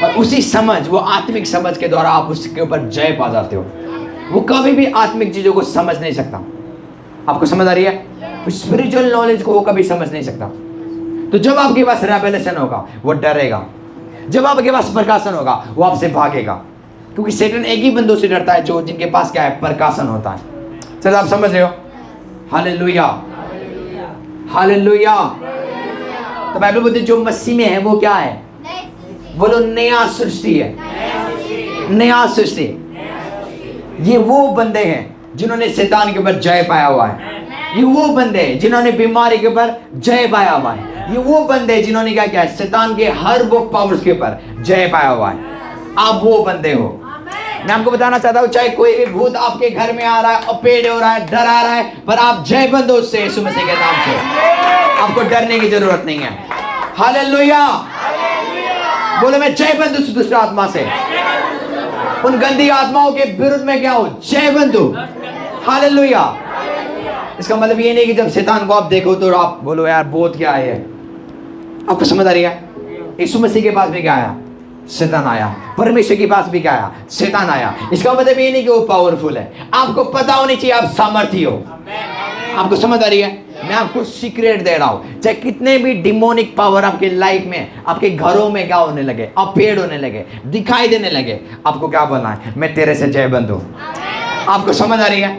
और उसी समझ, वो आत्मिक समझ के द्वारा आप उसके ऊपर जय पा जाते हो। वो कभी भी आत्मिक चीजों को समझ नहीं सकता। आपको समझ आ रही है? स्पिरिचुअल नॉलेज को वो कभी समझ नहीं सकता। तो जब आपके पास रेवलेशन होगा वो डरेगा, जब आपके पास प्रकाशन होगा वो आपसे भागेगा, क्योंकि शैतान एक ही बंदों से डरता है जो जिनके पास क्या है, प्रकाशन होता है। चलो आप समझ रहे हो? Hallelujah, hallelujah. तो बाइबल बोलती है जो मसीह में है वो क्या है? बोलो नया सृष्टि है, नया सृष्टि। ये वो बंदे हैं जिन्होंने शैतान के ऊपर जय पाया हुआ है। ये वो बंदे हैं जिन्होंने बीमारी के ऊपर जय पाया हुआ है। ये वो बंदे हैं जिन्होंने क्या किया है, शैतान के हर वो पावर्स के ऊपर जय पाया हुआ है। आप वो बंदे हो। मैं आपको बताना चाहता हूँ, चाहे कोई भी भूत आपके घर में आ रहा है, अपेड़ हो रहा है, डर आ रहा है, पर आप जय बंद हो उससे, यीशु मसीह के नाम से। आपको डरने की जरूरत नहीं है। हालेलुया। बोलो मैं जय बंद उस दुष्ट आत्मा से, उन गंदी आत्माओं के विरुद्ध में क्या हो, जय बंद हो। हालेलुया। इसका मतलब ये नहीं कि जब शैतान को आप देखो तो आप बोलो यार बहुत क्या है। आपको समझ आ रही है? यीशु मसीह के पास भी क्या आया, शैतान आया। परमेश्वर के पास भी क्या आया, शैतान आया। इसका मतलब ये नहीं कि वो पावरफुल है। आपको पता होनी चाहिए आप सामर्थी हो। आपको समझ आ रही है? मैं आपको सीक्रेट दे रहा हूं, चाहे कितने भी डिमोनिक पावर आपके लाइफ में, आपके घरों में क्या होने लगे, अपेड़ होने लगे, दिखाई देने लगे, आपको क्या बोलना है, मैं तेरे से जय बंद हूं। आपको समझ आ रही है?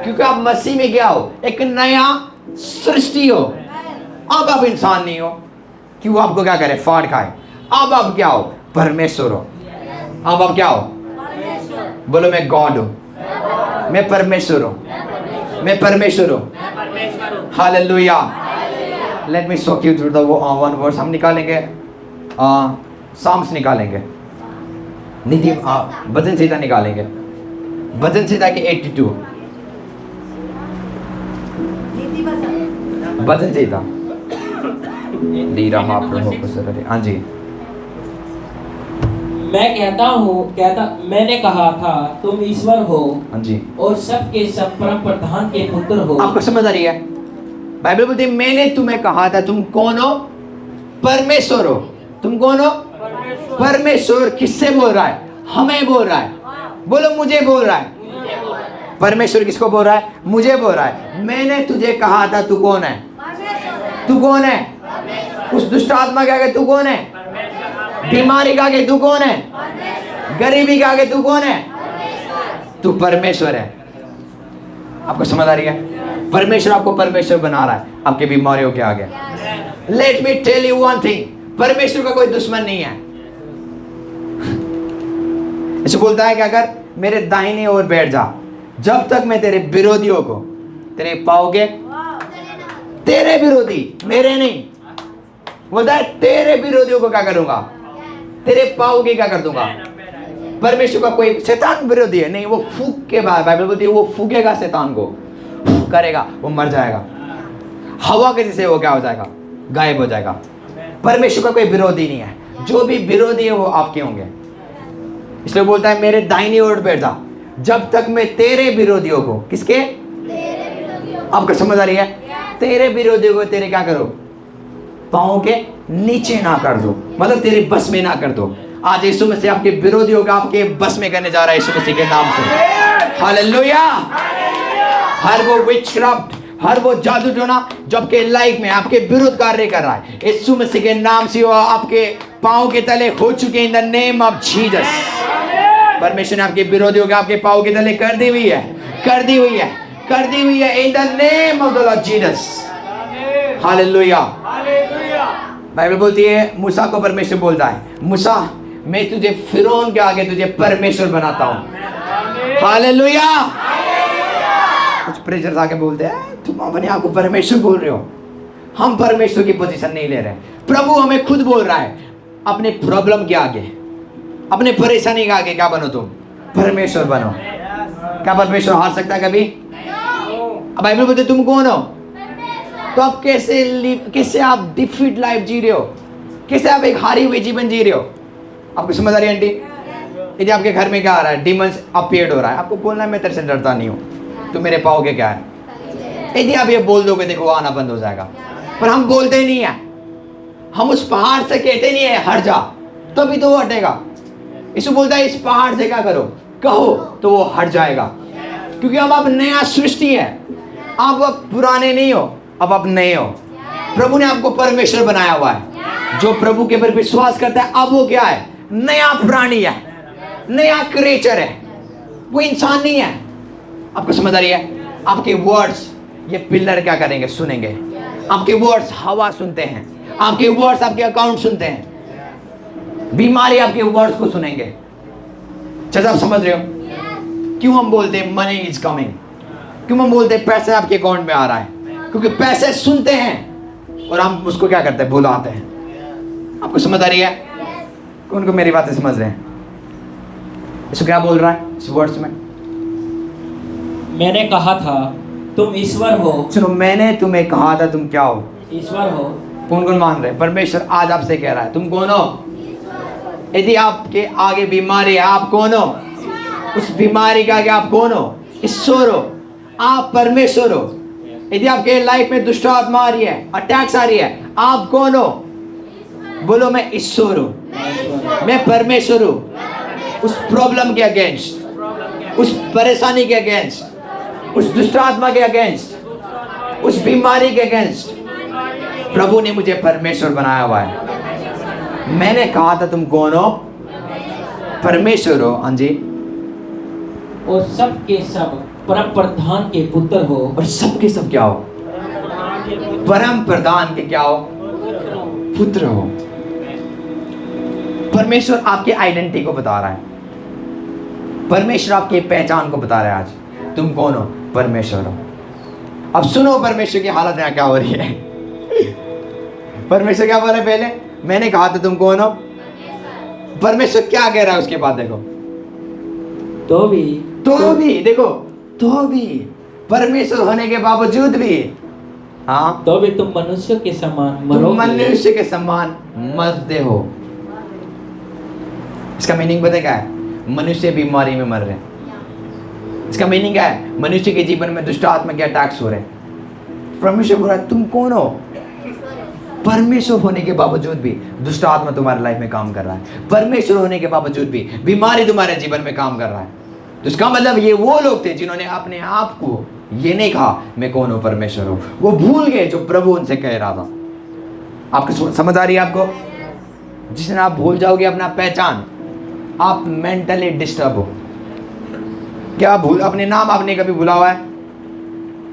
क्योंकि आप मसीह में क्या हो, एक नया सृष्टि हो। अब आप इंसान नहीं हो कि वो आपको क्या करे, फाड़ खाए। अब आप क्या हो, परमेश्वर हो। अब आप क्या हो, बोलो मैं गॉड हूं, मैं परमेश्वर हूं, मैं परमेश्वर हूं। हालेलुया। Let me soak you through the one verse. हम निकालेंगे साम्स निकालेंगे, निधि भजन संहिता निकालेंगे, भजन संहिता के 82 भजन संहिता दी रहा प्रभु को सर। हाँ जी। मैंने कहा था तुम ईश्वर हो, हाँ जी। और सबके सब परम प्रधान के पुत्र हो। आपको समझ आ रही है? बाइबल बोलती है मैंने तुम्हें कहा था, तुम कौन हो, परमेश्वर हो। तुम कौन हो, परमेश्वर। किससे बोल रहा है, हमें बोल रहा है। बोलो मुझे बोल रहा है। परमेश्वर किसको बोल रहा है, मुझे बोल रहा है। मैंने तुझे कहा था, तू कौन है, तू कौन है, उस दुष्ट आत्मा के आगे तू कौन है, बीमारी के आगे तू कौन है, गरीबी के आगे तू कौन है, तू परमेश्वर है। आपको समझ आ रही है? परमेश्वर आपको परमेश्वर बना रहा है आपके बीमारियों के आगे। Let me tell you one thing, परमेश्वर का कोई दुश्मन नहीं है। इसे बोलता है कि अगर मेरे दाहिने ओर बैठ जा, जब तक मैं तेरे विरोधियों को तेरे पाओगे, तेरे विरोधी मेरे नहीं, बोलता है तेरे विरोधियों को क्या करूंगा, तेरे पाओगे क्या कर दूंगा। परमेश्वर का कोई शैतान विरोधी है नहीं, वो फूक के बाद बाइबल बोलती है वो फूकेगा शैतान को, करेगा वो मर जाएगा, हवा के जैसे वो क्या हो जाएगा, गायब हो जाएगा। परमेश्वर का कोई विरोधी नहीं है, जो भी विरोधी है वो आपके होंगे। इसलिए बोलता है मेरे दाहिनी ओर बैठ जा, जब तक मैं तेरे विरोधियों को, किसके, आपको समझ आ रही है, तेरे विरोधियों को तेरे क्या करो, पांव के नीचे ना कर दो, मतलब तेरे बस में ना कर दो। आज यीशु मसीह आपके विरोधियों को आपके बस में करने जा रहा है यीशु मसीह के नाम से। हालेलुया। हर वो विचक्राफ्ट, हर वो जादू टोना जो आपके लाइफ में आपके विरुद्ध कार्य कर रहा है, यीशु मसीह के नाम से वो आपके पांव के तले हो चुके इन द नेम ऑफ जीसस। परमेश्वर ने आपके विरोधियों के आपके पांव के तले कर दी हुई है, कर दी हुई है, कर दी हुई है इन the name of the Lord Jesus. Hallelujah. Bible बोलती है मूसा को परमेश्वर बोलता है, मूसा मैं तुझे फिरौन के आगे तुझे परमेश्वर बनाता हूं। हालेलुया। कुछ प्रेशर आके बोलते हैं तुम अपने आप को परमेश्वर बोल रहे हो। हम परमेश्वर की पोजीशन नहीं ले रहे, प्रभु हमें खुद बोल रहा है अपने प्रॉब्लम के आगे, अपने परेशानी के आगे क्या बनो, तुम परमेश्वर बनो। क्या परमेश्वर हार सकता है कभी? अब बाइबल बोलते तुम कौन हो, तो आप कैसे आप डिफीट लाइफ जी रहे हो, कैसे आप एक हारी हुए जीवन जी रहे हो। आपको समझ आ रही है आंटी? यदि आपके घर में क्या आ रहा है, डिमंस अपीयर्ड हो रहा है, आपको बोलना है मैं तेरे से डरता नहीं हूँ, तो मेरे पाओगे क्या है। यदि आप ये बोल दोगे देखो आना बंद हो जाएगा, पर हम बोलते नहीं है, हम उस पहाड़ से कहते नहीं है हट जा, तो भी तो वो हटेगा। यीशु बोलता है इस पहाड़ से क्या करो, कहो तो वो हट जाएगा, क्योंकि अब आप नया सृष्टि है। आप अब पुराने नहीं हो, अब आप नए हो। प्रभु ने आपको परमेश्वर बनाया हुआ है। जो प्रभु के ऊपर विश्वास करता है अब वो क्या है, नया प्राणी है, नया क्रिएचर है, वो इंसान नहीं है। आपको समझ आ रही है? आपके वर्ड्स ये पिलर क्या करेंगे, सुनेंगे। आपके वर्ड्स हवा सुनते हैं, आपके वर्ड्स आपके अकाउंट सुनते हैं। बीमारी आपके वर्ड्स को सुनेंगे। चलो आप समझ रहे हो क्यों हम बोलते हैं मनी इज कमिंग, क्यों हम बोलते हैं पैसे आपके अकाउंट में आ रहा है? क्योंकि पैसे सुनते हैं और हम उसको क्या करते हैं, बुलाते हैं। आपको समझ आ रही है? कौन को मेरी बातें समझ रहे हैं? इसको क्या बोल रहा है इस वर्ड्स में? मैंने कहा था तुम ईश्वर हो। सुनो, मैंने तुम्हें कहा था तुम क्या हो, ईश्वर हो। कौन कौन मान रहे हैं? परमेश्वर आज आपसे कह रहा है तुम कौन हो? यदि आपके आगे बीमारी है, आप कौन हो? उस बीमारी के आगे आप कौन हो? ईश्वर हो, आप परमेश्वर हो। यदि आपके लाइफ में दुष्ट आत्मा आ रही है, अटैक्स आ रही है, आप कौन हो? बोलो मैं ईश्वर हूँ, मैं परमेश्वर हूँ। उस प्रॉब्लम के अगेंस्ट, उस परेशानी के अगेंस्ट, उस दुष्ट आत्मा के अगेंस्ट, उस बीमारी के अगेंस्ट प्रभु ने मुझे परमेश्वर बनाया हुआ है। मैंने कहा था तुम कौन हो? परमेश्वर हो। हाँ जी। और सब के सब परम प्रधान के पुत्र हो। और सब के सब क्या हो? परम प्रधान के क्या हो? पुत्र हो। परमेश्वर आपके आइडेंटिटी को बता रहा है। परमेश्वर आपकी पहचान को बता रहा है। आज तुम कौन हो? परमेश्वर हो। अब सुनो परमेश्वर की हालत यहाँ क्या हो रही है। परमेश्वर क्या बोले? पहले मैंने कहा था तुम कौन हो। परमेश्वर क्या कह रहा है उसके बाद देखो, तो भी देखो, तो भी परमेश्वर होने के बावजूद भी, हाँ, तो भी तुम मनुष्य के समान तुम मरोगे। मनुष्य के समान मरते हो। इसका मीनिंग पता क्या है? मनुष्य बीमारी में मर रहे हैं। इसका मीनिंग क्या है? मनुष्य के जीवन में दुष्ट आत्मा के अटैक्स हो रहे हैं। परमेश्वर बोल रहा है तुम कौन हो? परमेश्वर होने के बावजूद भी दुष्ट आत्मा तुम्हारे लाइफ में काम कर रहा है। परमेश्वर होने के बावजूद भी बीमारी तुम्हारे जीवन में काम कर रहा है। तो इसका मतलब ये वो लोग थे जिन्होंने अपने आप को ये नहीं कहा मैं कौन हूं, परमेश्वर हूं। वो भूल गए जो प्रभु उनसे कह रहा था। आपको समझ आ रही है? आपको जिस दिन आप भूल जाओगे अपना पहचान, आप मेंटली डिस्टर्ब हो। क्या आप भूल, अपने नाम आपने कभी भूला हुआ है?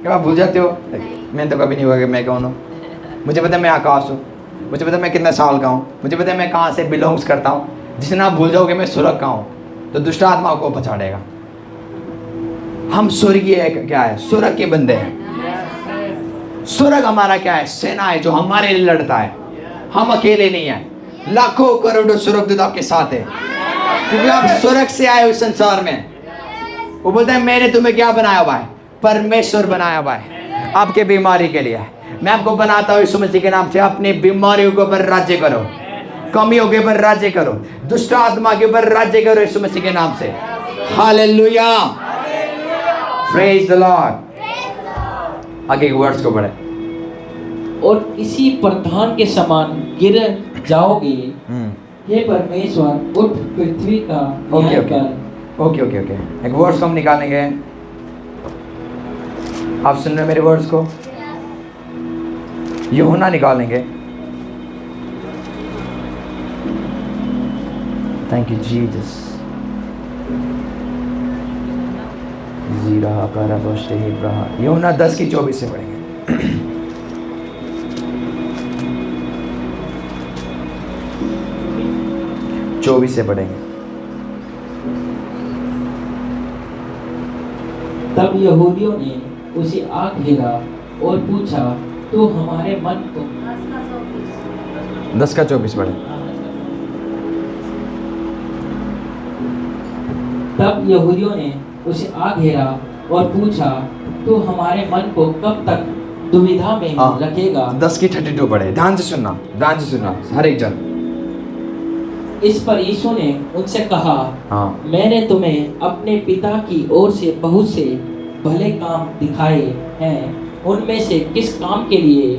क्या आप भूल जाते हो? मैंने तो कभी नहीं हुआ कि मैं कौन हूँ। मुझे पता है मैं आकाश हूँ, मुझे पता है मैं कितने साल का हूँ, मुझे पता है मैं कहाँ से बिलोंग्स करता हूँ। जिस दिन आप भूल जाओगे मैं स्वर्ग का हूँ, तो दुष्ट आत्मा को पछाड़ेगा। हम स्वर्गीय क्या है? स्वर्ग के बंदे हैं। स्वर्ग हमारा क्या है? सेना है जो हमारे लिए लड़ता है। हम अकेले नहीं हैं, लाखों करोड़ों स्वर्गदूत आपके साथ है, क्योंकि आप स्वर्ग से आए उस संसार में। वो बोलता है मैंने तुम्हें क्या बनाया हुआ है? परमेश्वर बनाया हुआ है आपके बीमारी के लिए। मैं आपको बनाता हूँ यीशु मसीह के नाम से। अपनी बीमारियों के ऊपर राज्य करो, कमियों के ऊपर राज्य करो, दुष्ट आत्मा के ऊपर राज्य करो यीशु मसीह के नाम से। Hallelujah, praise the Lord. आगे के वर्ड्स को पढ़े। और किसी प्रधान के समान गिर जाओगे, हे परमेश्वर उठ पृथ्वी का न्याय कर। ओके। एक वर्ड्स को हम निकालेंगे। आप सुन रहे हैं मेरे वर्ड्स को? यूहन्ना निकालेंगे। Thank you Jesus. यूहन्ना 10:24 से पढ़ेंगे। चौबीस से पढ़ेंगे। तब यहूदियों ने उसे आग घेरा और पूछा तो हमारे मन को 10:24 पढ़े। तब यहूदियों ने उसे आग घेरा और पूछा तो हमारे मन को कब तक दुविधा में रखेगा। 10:32 पढ़े। ध्यान से सुनना हर एक जन। इस पर यीशु ने उनसे कहा, हाँ, मैंने तुम्हें अपने पिता की ओर से बहुत से भले काम दिखाए हैं, उनमें से किस काम के लिए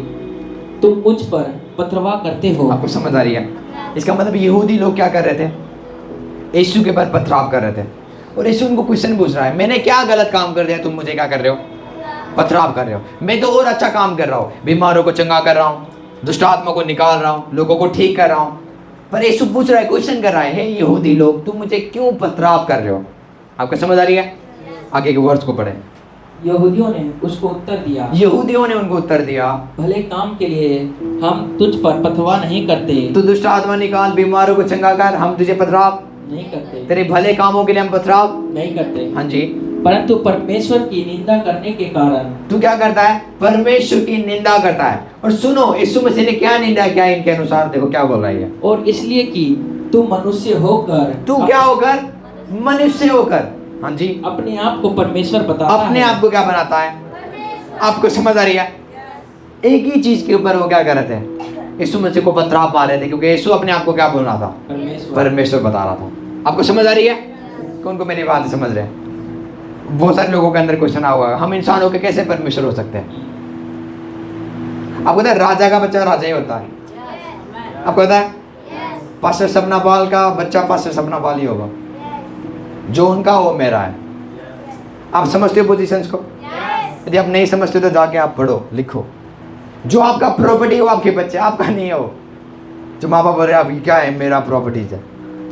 तुम मुझ पर पथरवाह करते हो? आपको समझ आ रही है? इसका मतलब यहूदी लोग क्या कर रहे थे? यीशु के ऊपर पथराव कर रहे थे। और यीशु उनको क्वेश्चन पूछ रहा है, मैंने क्या गलत काम कर दिया, तुम मुझे क्या कर रहे हो, पथराव कर रहे हो। मैं तो और अच्छा काम कर रहा हूँ, बीमारों को चंगा कर रहा हूँ, दुष्ट आत्मा को निकाल रहा हूँ, लोगों को ठीक कर रहा हूँ। पर यीशु पूछ रहा है, क्वेश्चन कर रहा है, हे यहूदी लोग, तुम मुझे क्यों पथराव कर रहे हो। आपको समझ आ रही है? आगे के वर्ड्स को पढ़े। यहूदियों ने उसको उत्तर दिया, यहूदियों ने उनको उत्तर दिया, भले काम के लिए हम तुझ पर पथवा नहीं करते, तू दुष्ट आत्मा निकाल, बीमारों को चंगा कर, हम तुझे पथराव नहीं करते, तेरे भले कामों के लिए हम पथराव नहीं करते, हाँ जी। परंतु परमेश्वर की निंदा करने के कारण तू क्या करता है? परमेश्वर की निंदा करता है। और सुनो, यीशु मसीह ने क्या निंदा किया इनके अनुसार, देखो क्या बोल रही है। और इसलिए कि तू मनुष्य होकर, तू क्या होकर? मनुष्य होकर, हाँ जी, अपने आप को परमेश्वर बताता अपने है। आप को क्या बनाता है? आपको समझ आ रही है? एक ही चीज के ऊपर वो क्या कर रहे थे? यीशु मसीह को पथराव पा रहे थे, क्योंकि यीशु अपने आप को क्या बोल रहा था? परमेश्वर बता रहा था। आपको समझ आ रही है? कौन को मेरी बात समझ रहे हैं? बहुत सारे लोगों के अंदर क्वेश्चन आ हुआ है, हम इंसान होकर कैसे परमेश्वर हो सकते हैं? आपको पता है राजा का बच्चा राजा ही होता है। आपको पता है पास्टर सपनापाल का बच्चा पास्टर सपनापाल ही होगा, जो उनका वो मेरा है। आप समझते हो पोजीशंस को? यदि आप नहीं समझते तो जाके आप पढ़ो, लिखो। जो आपका प्रॉपर्टी हो आपके बच्चे, आपका नहीं हो। जो माँ बाप बोल रहे आपकी क्या है, मेरा प्रॉपर्टीज है,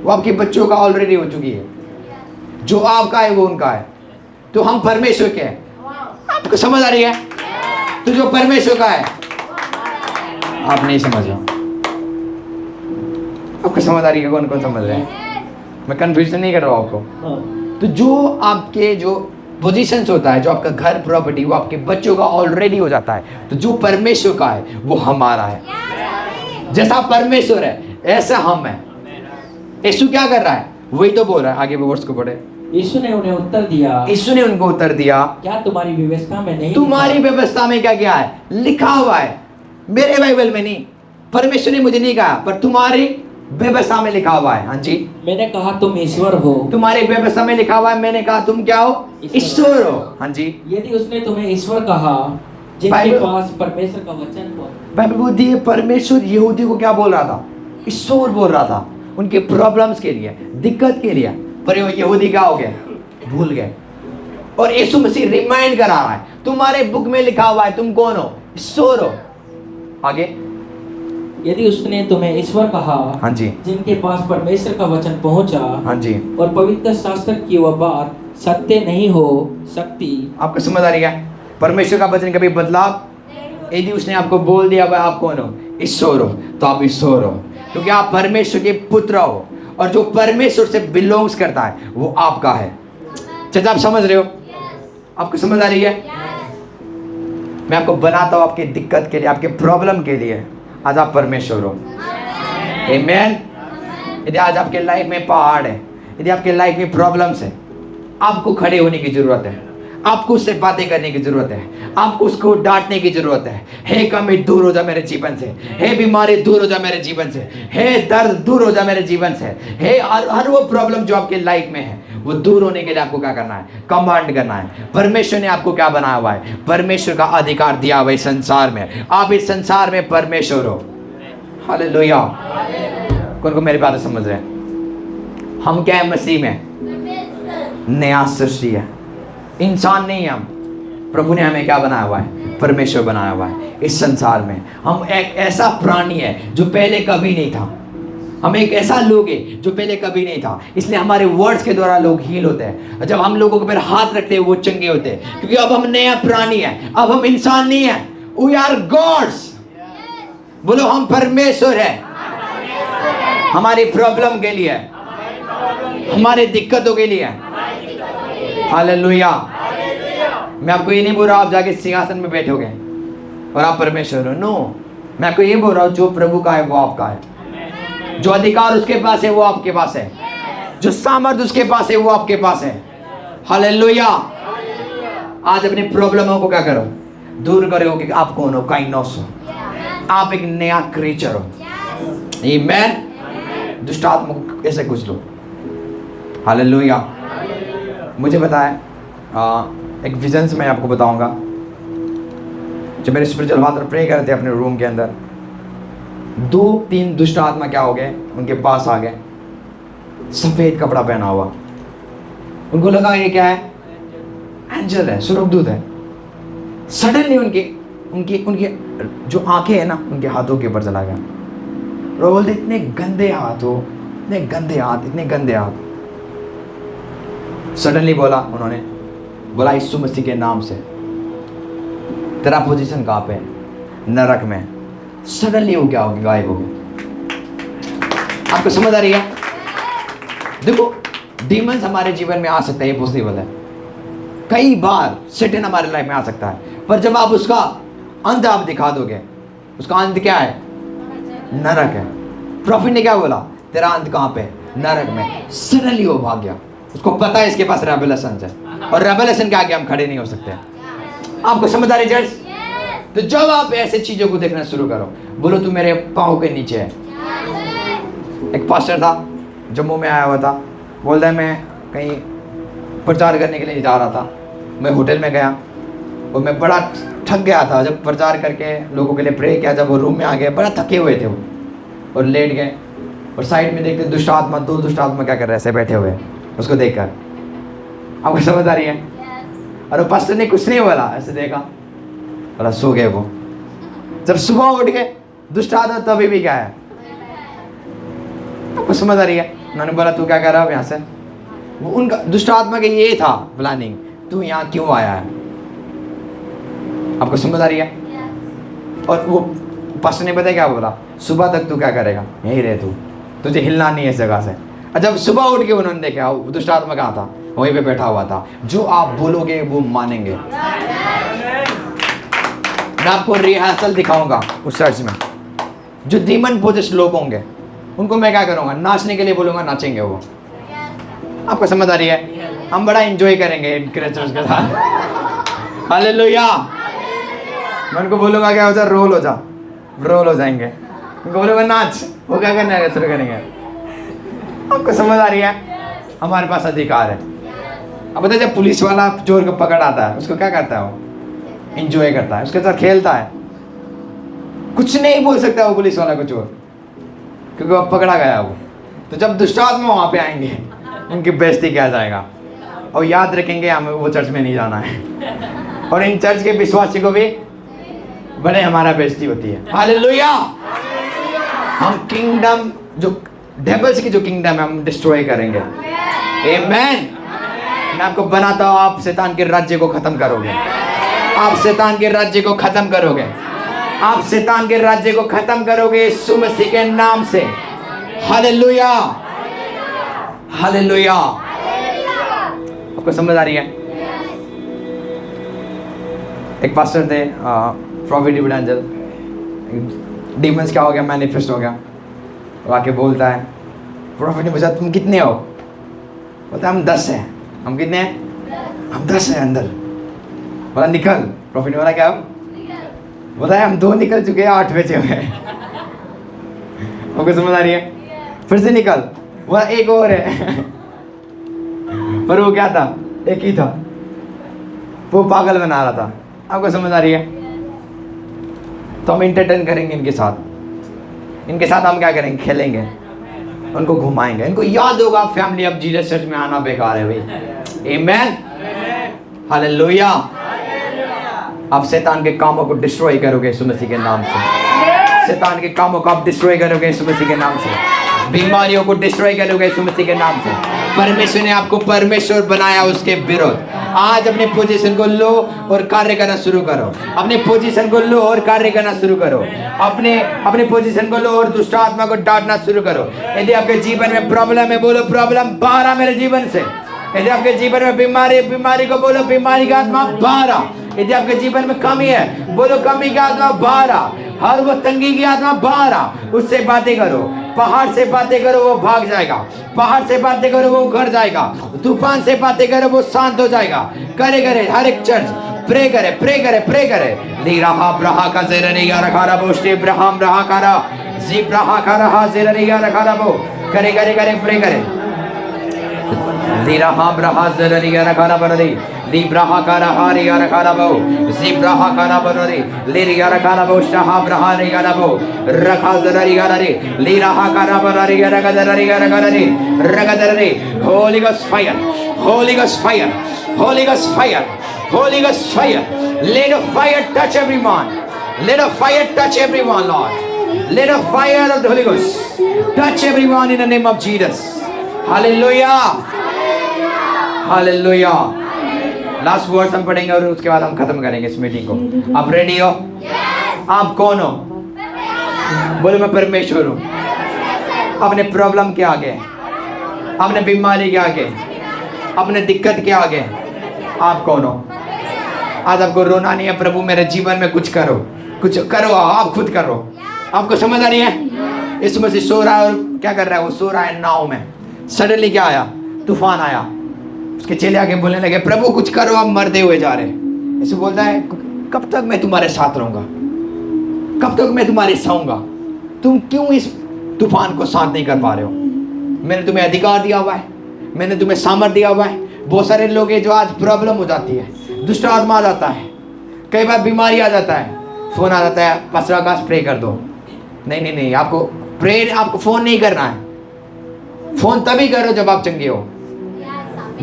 वो आपके बच्चों का ऑलरेडी हो चुकी है। जो आपका है वो उनका है। तो हम परमेश्वर के हैं। आपको समझ आ रही है? तो जो परमेश्वर का है, आप नहीं समझ रहे। आपको समझ आ रही है? कौन कौन समझ रहे हैं? मैं कंफ्यूजन नहीं कर रहा हूँ आपको। तो जो आपके जो पोजीशंस होता है, जो आपका घर प्रॉपर्टी, वो आपके बच्चों का ऑलरेडी हो जाता है। तो जो परमेश्वर का है वो हमारा है। जैसा परमेश्वर है ऐसा हम है। यीशु क्या कर रहा है? वही तो बोल रहा है। आगे वर्ड्स को पढ़े। यीशु ने उन्हें उत्तर दिया, यीशु ने उनको उत्तर दिया, क्या तुम्हारी व्यवस्था में नहीं तुम्हारी व्यवस्था में क्या क्या है? लिखा हुआ है। मेरे बाइबल में नहीं, परमेश्वर ने मुझे नहीं कहा, पर तुम्हारी व्यवस्था में लिखा हुआ है। हाँ जी, मैंने कहा तुम ईश्वर हो। तुम्हारी व्यवस्था में लिखा हुआ है, मैंने कहा तुम क्या हो? ईश्वर हो। हाँ जी। यदि उसने तुम्हें ईश्वर कहा जिनके बाइबल- पास परमेश्वर का वचन हो, बाइबल बोलती है परमेश्वर यहूदी को क्या बोल रहा था? ईश्वर बोल रहा था, उनके प्रॉब्लम्स के लिए, दिक्कत के लिए। पर यहूदी क्या हो गए? भूल गए। और यीशु मसीह रिमाइंड करा रहा है, तुम्हारे बुक में लिखा हुआ है, तुम कौन हो? ईश्वर हो। आगे, यदि उसने तुम्हें ईश्वर कहा हाँ जी, जिनके पास परमेश्वर का वचन पहुंचा, हाँ जी। और पवित्र शास्त्र की वह बात सत्य नहीं हो सकती। आपको समझ आ रही है? परमेश्वर का वचन कभी बदलाव, यदि उसने आपको बोल दिया भाई आप कौन हो? ईश्वर हो, तो आप ईश्वर हो, क्योंकि आप परमेश्वर के पुत्र हो। और जो परमेश्वर से बिलोंग्स करता है वो आपका है। चाचा आप समझ रहे हो? आपको समझ आ रही है? मैं आपको बनाता हूं आपकी दिक्कत के लिए, आपके प्रॉब्लम के लिए। आज आप परमेश्वर हो। आमेन। यदि आज आपके लाइफ में पहाड़ है, यदि आपके लाइफ में प्रॉब्लम्स है, आपको खड़े होने की जरूरत है। आपको उससे बातें करने की जरूरत है। आपको उसको डांटने की जरूरत है। हे कमी दूर हो जा मेरे जीवन से, हे बीमारी दूर हो जा मेरे जीवन से, हे दर्द दूर हो जा मेरे जीवन से, हे हर वो प्रॉब्लम जो आपके लाइफ में है वो दूर होने के लिए आपको क्या करना है? कमांड करना है। परमेश्वर ने आपको क्या बनाया हुआ है? परमेश्वर का अधिकार दिया हुआ है इस संसार में। आप इस संसार में परमेश्वर हो। हालेलुया। कौन को मेरी बात समझ रहे हैं? हम क्या है? मसीह में नया सृष्टि है, इंसान नहीं है हम। प्रभु ने हमें क्या बनाया हुआ है? परमेश्वर बनाया हुआ है इस संसार में। हम एक ऐसा प्राणी है जो पहले कभी नहीं था। हम एक ऐसा लोग है जो पहले कभी नहीं था। इसलिए हमारे वर्ड्स के द्वारा लोग हील होते हैं। जब हम लोगों के ऊपर हाथ रखते हैं वो चंगे होते हैं, क्योंकि अब हम नया प्राणी है। अब हम इंसान नहीं है, वी आर गॉड्स। बोलो हम परमेश्वर है। हमारी प्रॉब्लम के लिए, हमारे दिक्कतों के लिए। हालेलुया। मैं आपको ये नहीं बोल रहा आप जाके सिंहासन में बैठोगे और आप परमेश्वर हो। नो, मैं आपको ये बोल रहा हूँ जो प्रभु का है वो आपका है। जो अधिकार उसके पास है वो आपके पास है। जो सामर्थ उसके पास है वो आपके पास है। हालेलुया। आज अपने प्रॉब्लमों को क्या करो? दूर करो कि आप कौन हो? काइनोस हो। आप एक नया क्रिएचर हो। आमीन। दुष्ट आत्मा को कैसे कुछ लो। हालेलुया। मुझे पता है एक विजन से मैं आपको बताऊंगा। जब मेरे स्पिरिचुअल फादर प्रे करते अपने रूम के अंदर, 2-3 दुष्ट आत्मा क्या हो गए? उनके पास आ गए, सफेद कपड़ा पहना हुआ। उनको लगा ये क्या है, एंजल है, स्वर्गदूत है। सडनली उनके उनकी उनकी जो आंखें है ना, उनके हाथों के ऊपर चला गया। और वो बोलते इतने गंदे हाथ हो, इतने गंदे हाथ, इतने गंदे हाथ। सडनली बोला, उन्होंने बोला यीशु मसीह के नाम से, तेरा पोजीशन कहाँ पे है? नरक में। सडनली वो क्या हो गया, गायब हो गया। आपको समझ आ रही है? देखो, डीमंस हमारे जीवन में आ सकता है, ये पॉसिबल है। कई बार सैटन हमारे लाइफ में आ सकता है, पर जब आप उसका अंत आप दिखा दोगे, उसका अंत क्या है? नरक है। प्रॉफिट ने क्या बोला? तेरा अंत कहाँ पे? नरक में। सडनली वो भाग गया। उसको पता है इसके पास रेवलेशन है, और रेवलेशन के आगे हम खड़े नहीं हो सकते। आपको समझ आ रही है? तो जब आप ऐसे चीजों को देखना शुरू करो, बोलो तू मेरे पाँव के नीचे है। एक पास्टर था, जम्मू में आया हुआ था, बोलता है मैं कहीं प्रचार करने के लिए जा रहा था। मैं होटल में गया और मैं बड़ा थक गया था। जब प्रचार करके लोगों के लिए प्रे किया, जब वो रूम में आ गए, बड़ा थके हुए थे वो, और लेट गए। और साइड में देखते दुष्ट आत्मा, दो दुष्ट आत्मा क्या कर रहे हैं, ऐसे बैठे हुए उसको देखकर। आपको समझ आ रही है? और वो पास्टर ने कुछ नहीं बोला, ऐसे देखा, बोला सो गए वो। जब सुबह उठ गए, दुष्ट आत्मा तभी भी क्या है। आपको समझ आ रही है? उन्होंने बोला तू क्या कर रहा है यहाँ से? वो उनका दुष्ट आत्मा का ये था प्लानिंग, तू यहाँ क्यों आया है? आपको समझ आ रही है? और वो पास्टर ने पता है क्या बोला? सुबह तक तू क्या करेगा, यहीं रहे तू, तुझे हिलना नहीं है इस जगह से। और जब सुबह उठ के उन्होंने देखा, दुष्ट आत्मा कहाँ था? वहीं पे बैठा हुआ था। जो आप बोलोगे वो मानेंगे। मैं आपको रिहर्सल दिखाऊंगा उस चर्च में। जो डीमन पोजेस्ड लोग होंगे उनको मैं क्या करूंगा, नाचने के लिए बोलूंगा, नाचेंगे वो। आपको समझ आ रही है? हम बड़ा एंजॉय करेंगे इन क्रिएचर्स के साथ। हालेलुया। मैं उनको बोलूंगा क्या हो जा, रोल हो जा, रोल हो जाएंगे। उनको बोलूंगा नाच, वो क्या करने शुरू करेंगे। आपको समझ आ रही है? हमारे पास अधिकार है। अब बताइए, जब पुलिस वाला चोर को पकड़ आता है, उसको क्या करता है? वो एंजॉय करता है, उसके साथ खेलता है। कुछ नहीं बोल सकता वो पुलिस वाला को चोर, क्योंकि वो पकड़ा गया वो। तो जब दुष्ट आत्मा वहाँ पे आएंगे, उनकी बेइज्जती किया जाएगा। और याद रखेंगे हमें वो चर्च में नहीं जाना है। और इन चर्च के विश्वासी को भी बड़े हमारा बेइज्जती होती है। हालेलुया। हम किंगडम, जो डेविल्स की जो किंगडम है, हम डिस्ट्रॉय करेंगे। आमेन। मैं आपको बनाता हूँ, आप शैतान के राज्य को खत्म करोगे। आप शैतान के राज्य को खत्म करोगे। आप शैतान के राज्य को खत्म करोगे यीशु मसीह के नाम से। Hallelujah, hallelujah. आपको समझ आ रही है? एक पास्टर थे, प्रॉफिट इविडेंजल। डीमंस क्या हो गया, मैनिफेस्ट हो गया। वो आके बोलता है, प्रॉफिट ने पूछा तुम कितने हो? बोलता हम 10 हैं। हम कितने हैं? हम 10 हैं अंदर। बोला निकल। प्रॉफिट ने बोला क्या? बोला हम 2 निकल चुके हैं, 8 बचे हुए हैं। आपको समझ आ रही है? फिर से निकल। बोला एक और है। पर वो क्या था? एक ही था। वो पागल बना रहा था। आपको समझ आ रही है? तो हम इंटरटेन करेंगे इनके साथ। इनके साथ हम क्या करेंगे? खेलेंगे, उनको घुमाएंगे। इनको याद होगा फैमिली अब जीसस चर्च में आना बेकार है भाई। आमेन, हालेलुया। आप शैतान के कामों को डिस्ट्रॉय करोगे यीशु मसीह के नाम से। शैतान के कामों को आप डिस्ट्रॉय करोगे यीशु मसीह के नाम से। बीमारियों को डिस्ट्रॉय करोगे यीशु मसीह के नाम से। परमेश्वर ने आपको परमेश्वर बनाया, उसके विरोध। आज अपने पोजीशन को लो और कार्य करना शुरू करो। अपने पोजीशन को लो और कार्य करना शुरू करो। अपने पोजीशन को लो और दुष्ट आत्मा को डांटना शुरू करो। यदि आपके जीवन में प्रॉब्लम है, बोलो प्रॉब्लम बाहर आ मेरे जीवन से। यदि आपके जीवन में बीमारी को बोलो बीमारी का आत्मा बाहर आ। यदि आपके जीवन में कमी है, बोलो कमी की आत्मा बाहर आ। हर वो तंगी की आत्मा बाहर आ। उससे बातें करो, पहाड़ से बातें करो, वो भाग जाएगा। पहाड़ से बातें करो, वो घर जाएगा। तूफान से बातें करो, वो शांत हो जाएगा। करे करे हर एक चर्च प्रे करे, प्रे करे, प्रे करे। ली रहा ब्रहा का ज़ेरनिया रखा रहा बोस्टे ब्रहाम रहा करा जी ब्रहा का रहा ज़ेरनिया रखा रहा बो। करे करे करे प्रे करे। ली रहा ब्रहा ज़ेरनिया रखा रहा बरली लिब्राहा कारा हारी यारा कारा बो जिब्राहा कारा बनोरे लेरी यारा कारा बो शाहा ब्राहारी यारा बो रखा जरारी यारा रे लीराहा कारा बनोरे यारा गदरारी यारा गदरे रगदरे holy ghost fire holy ghost fire holy ghost fire holy ghost fire let a fire touch everyone let a fire touch everyone lord let a fire of the holy ghost touch everyone in the name of Jesus hallelujah hallelujah last words हम पढ़ेंगे और उसके बाद हम खत्म करेंगे इस meeting को आप रेडी हो आप कौन हो बोलो मैं परमेश्वर हूं अपने प्रॉब्लम के आगे अपने बीमारी के आगे अपने दिक्कत के आगे आप कौन हो आज आपको रोना नहीं है प्रभु मेरे जीवन में कुछ करो आप खुद करो आपको समझ आ रही है इस मसीह सो रहा है और क्या कर रहा है वो सो रहा है नाव में सडनली क्या आया तूफान आया उसके चेले आके बोलने लगे प्रभु कुछ करो आप मरते हुए जा रहे ऐसे बोलता है कब तक मैं तुम्हारे साथ रहूंगा कब तक मैं तुम्हारे साऊंगा तुम क्यों इस तूफान को शांत नहीं कर पा रहे हो मैंने तुम्हें अधिकार दिया हुआ है मैंने तुम्हें सामर्थ्य दिया हुआ है बहुत सारे लोग हैं जो आज प्रॉब्लम हो जाती है दुष्ट आत्मा आ जाता है कई बार बीमारी आ जाता है फोन आ जाता है पास्टर आकाश प्रे कर दो नहीं आपको प्रे आपको फोन नहीं करना है फोन तभी करो जब आप चंगे हो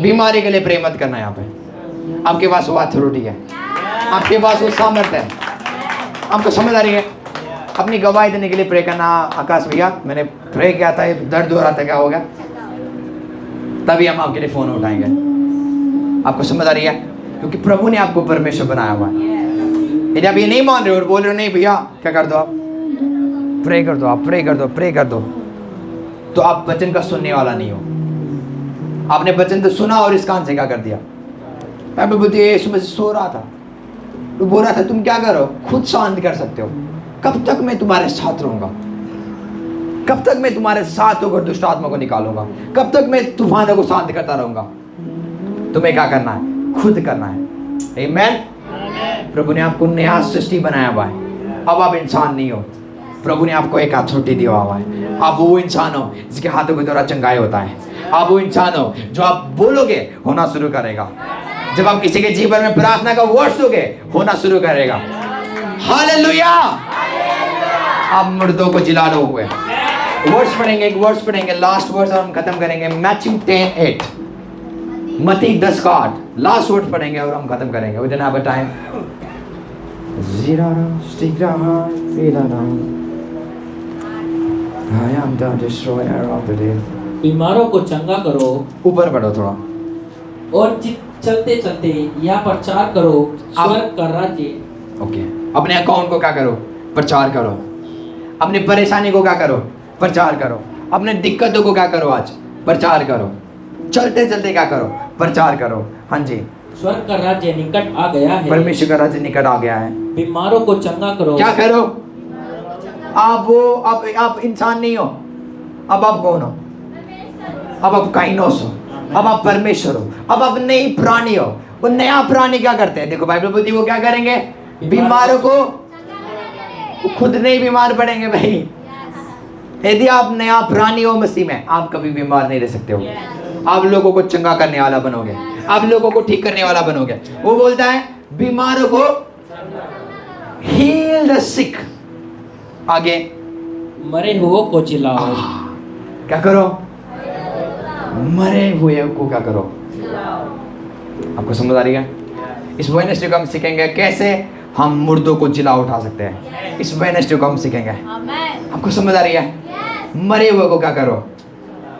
बीमारी के लिए प्रे मत करना यहाँ पे आपके पास वो अथॉरिटी है आपके पास वो सामर्थ्य है आपको समझ आ रही है अपनी गवाही देने के लिए प्रे करना आकाश भैया मैंने प्रे किया था दर्द हो रहा था क्या हो गया तभी हम आपके लिए फोन उठाएंगे आपको समझ आ रही है क्योंकि प्रभु ने आपको परमेश्वर बनाया हुआ है यदि आप ये नहीं मान रहे हो और बोल रहे हो नहीं भैया क्या कर दो आप प्रे कर दो आप प्रे कर दो तो आप वचन का सुनने वाला नहीं हो आपने वचन तो सुना और इस कान से क्या कर दिया बाइबल बोलती है यीशु मसीह सो रहा था तो बोल रहा था तुम क्या करो खुद शांत कर सकते हो कब तक मैं तुम्हारे साथ रहूंगा कब तक मैं तुम्हारे साथ होकर दुष्ट आत्मा को निकालूंगा कब तक मैं तूफानों को शांत करता रहूंगा तुम्हें क्या करना है खुद करना है आमीन प्रभु ने आपको नया सृष्टि बनाया हुआ है अब आप इंसान नहीं हो प्रभु ने आपको एक अथॉरिटी दिया हुआ है आप वो इंसान हो जिसके हाथों के द्वारा चंगाई होता है आप वो इंसान हो जो आप बोलोगे होना शुरू करेगा जब आप किसी के जीवन में प्रार्थना का वर्ड्स दोगे होना शुरू करेगा हालेलुया आप मुर्दों को जिला लो हुए वर्ड्स पढ़ेंगे एक वर्ड्स पढ़ेंगे लास्ट वर्ड्स और हम खत्म करेंगे मैथ्यू 10:8 मत्ती 10:8 लास्ट वर्ड पढ़ेंगे और हम खत्म करेंगे we don't have a time I am the destroyer of the day बीमारों को चंगा करो ऊपर बढ़ो थोड़ा और चलते चलते यह प्रचार करो स्वर्ग का राज्य ओके अपने अकाउंट को क्या करो प्रचार करो अपनी परेशानी को क्या करो प्रचार करो अपने दिक्कतों को क्या करो आज प्रचार करो चलते चलते क्या करो प्रचार करो हाँ जी स्वर्ग का राज्य निकट आ गया है परमेश्वर का राज्य निकट आ गया है बीमारों को चंगा करो क्या करो आप इंसान नहीं हो अब आप कौन हो अब आप काइनोस हो अब आप परमेश्वर हो अब आप नई प्राणी हो वो नया प्राणी क्या करते हैं देखो बाइबल बोलती है वो क्या करेंगे बीमारों को खुद नहीं बीमार पड़ेंगे भाई यदि आप नया प्राणी हो मसीह में आप कभी बीमार नहीं रह सकते हो आप लोगों को चंगा करने वाला बनोगे आप लोगों को ठीक करने वाला बनोगे वो बोलता है बीमारों को हील द सिक आगे मरे हुए को जिलाओ क्या करो मरे हुए को क्या करो आपको समझ आ रही है इस वेडनेसडे को हम सीखेंगे कैसे हम मुर्दों को जिला उठा सकते हैं इस वेडनेसडे को हम सीखेंगे आपको समझ आ रही है मरे हुए को क्या करो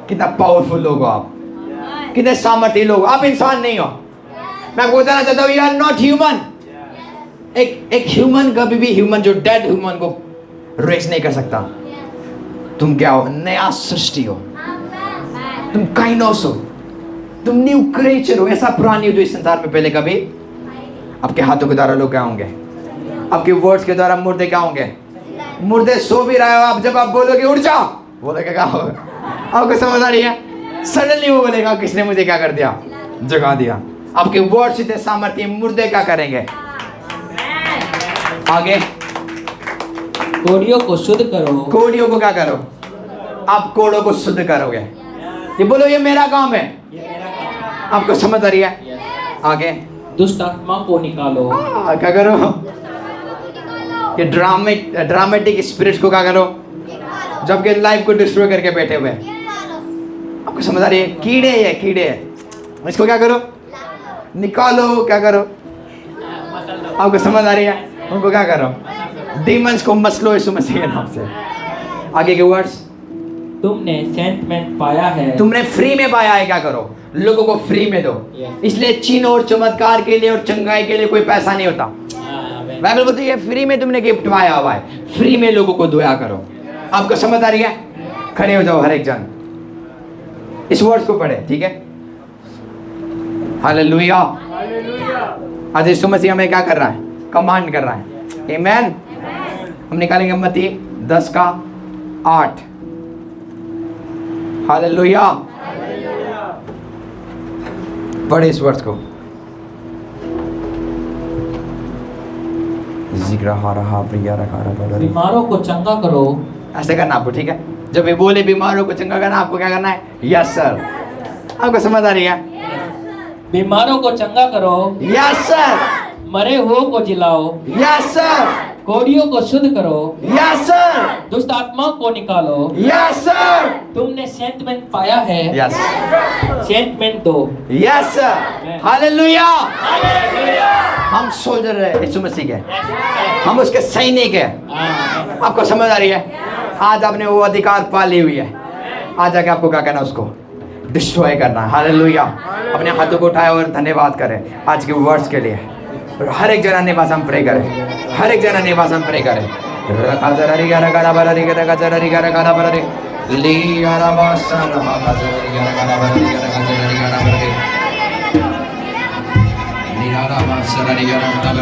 कितना पावरफुल लोग हो आप कितने सामर्थ्य लोग आप इंसान नहीं हो मैं आपको बताना चाहता हूँ यू आर नॉट ह्यूमन एक ह्यूमन कभी भी ह्यूमन जो डेड ह्यूमन को रेस नहीं कर सकता तुम क्या हो नया सृष्टि हो तुम काइनोस हो तुम न्यू क्रिएचर हो ऐसा प्राणी हो जो इस संसार में पहले कभी आपके हाथों के द्वारा लोग क्या होंगे आपके वर्ड्स के द्वारा मुर्दे क्या होंगे मुर्दे सो भी रहे हो आप जब आप बोलोगे उठ जाओ बोलोगे क्या होगा आपको समझ आ रही है सडनली वो बोलेगा किसने मुझे क्या कर दिया जगा दिया आपके वर्ड्स इतने सामर्थ्य मुर्दे क्या करेंगे आगे कोड़ियों को शुद्ध करो कोड़ियों को क्या करो आप कोड़ों को शुद्ध करोगे ये बोलो ये मेरा काम है आपको समझ आ रही है आगे दुष्ट आत्मा को निकालो। क्या करो? ये ड्रामेटिक स्पिरिट को क्या करो? जबकि लाइफ को डिस्ट्रॉय करके बैठे हुए हैं। आपको समझ आ रही है? कीड़े है, कीड़े है, इसको क्या करो? निकालो। क्या करो? आपको समझ आ रही है? उनको क्या करो? डीमंस को मसलो यीशु मसीह के नाम से। आगे के वर्ड्स, तुमने सेंटमेंट पाया है, तुमने फ्री में पाया है। क्या करो? लोगों को फ्री में दो। इसलिए चिन्ह और चमत्कार के लिए और चंगाई के लिए कोई पैसा नहीं होता। बाइबल बोलती है फ्री में तुमने गिफ्ट पाया हुआ है, फ्री में लोगों को दुआ करो। आपको समझ आ रही है? खड़े हो जाओ हर एक जन, इस वर्ड्स को पढ़े, ठीक है? हालेलुया। आज यीशु मसीह हमें क्या कर रहा है? कमांड कर रहा है। आमेन। हम निकालेंगे मत्ती 10:8। हालेलुया। पढ़े इस वर्ड्स को। बीमारों को चंगा करो। ऐसे करना आपको, ठीक है? जब ये बोले बीमारों को चंगा करना, आपको क्या करना है? Yes sir. आपको समझ आ रही है? बीमारों को चंगा करो, यस सर। मरे हुओं को जिलाओ, यस सर। कोढ़ियों को शुद्ध करो, यस सर। दुष्ट आत्मा को निकालो। Yes sir. तुमने सेंटमेंट पाया है, यस सेंटमेंट दो। Yes sir. हालेलुया। हम सोल्जर है यीशु मसीह के, हम उसके सैनिक है। आपको समझ आ रही है? आज आपने वो अधिकार पा ली हुई है। आज जाके आपको क्या करना? उसको डिस्ट्रॉय करना है। हालेलुया। अपने हाथों को उठाए और धन्यवाद करें आज के वर्ड्स के लिए। हर एक जना ने हम प्रे करें, हर एक जना ने हम प्रे करें।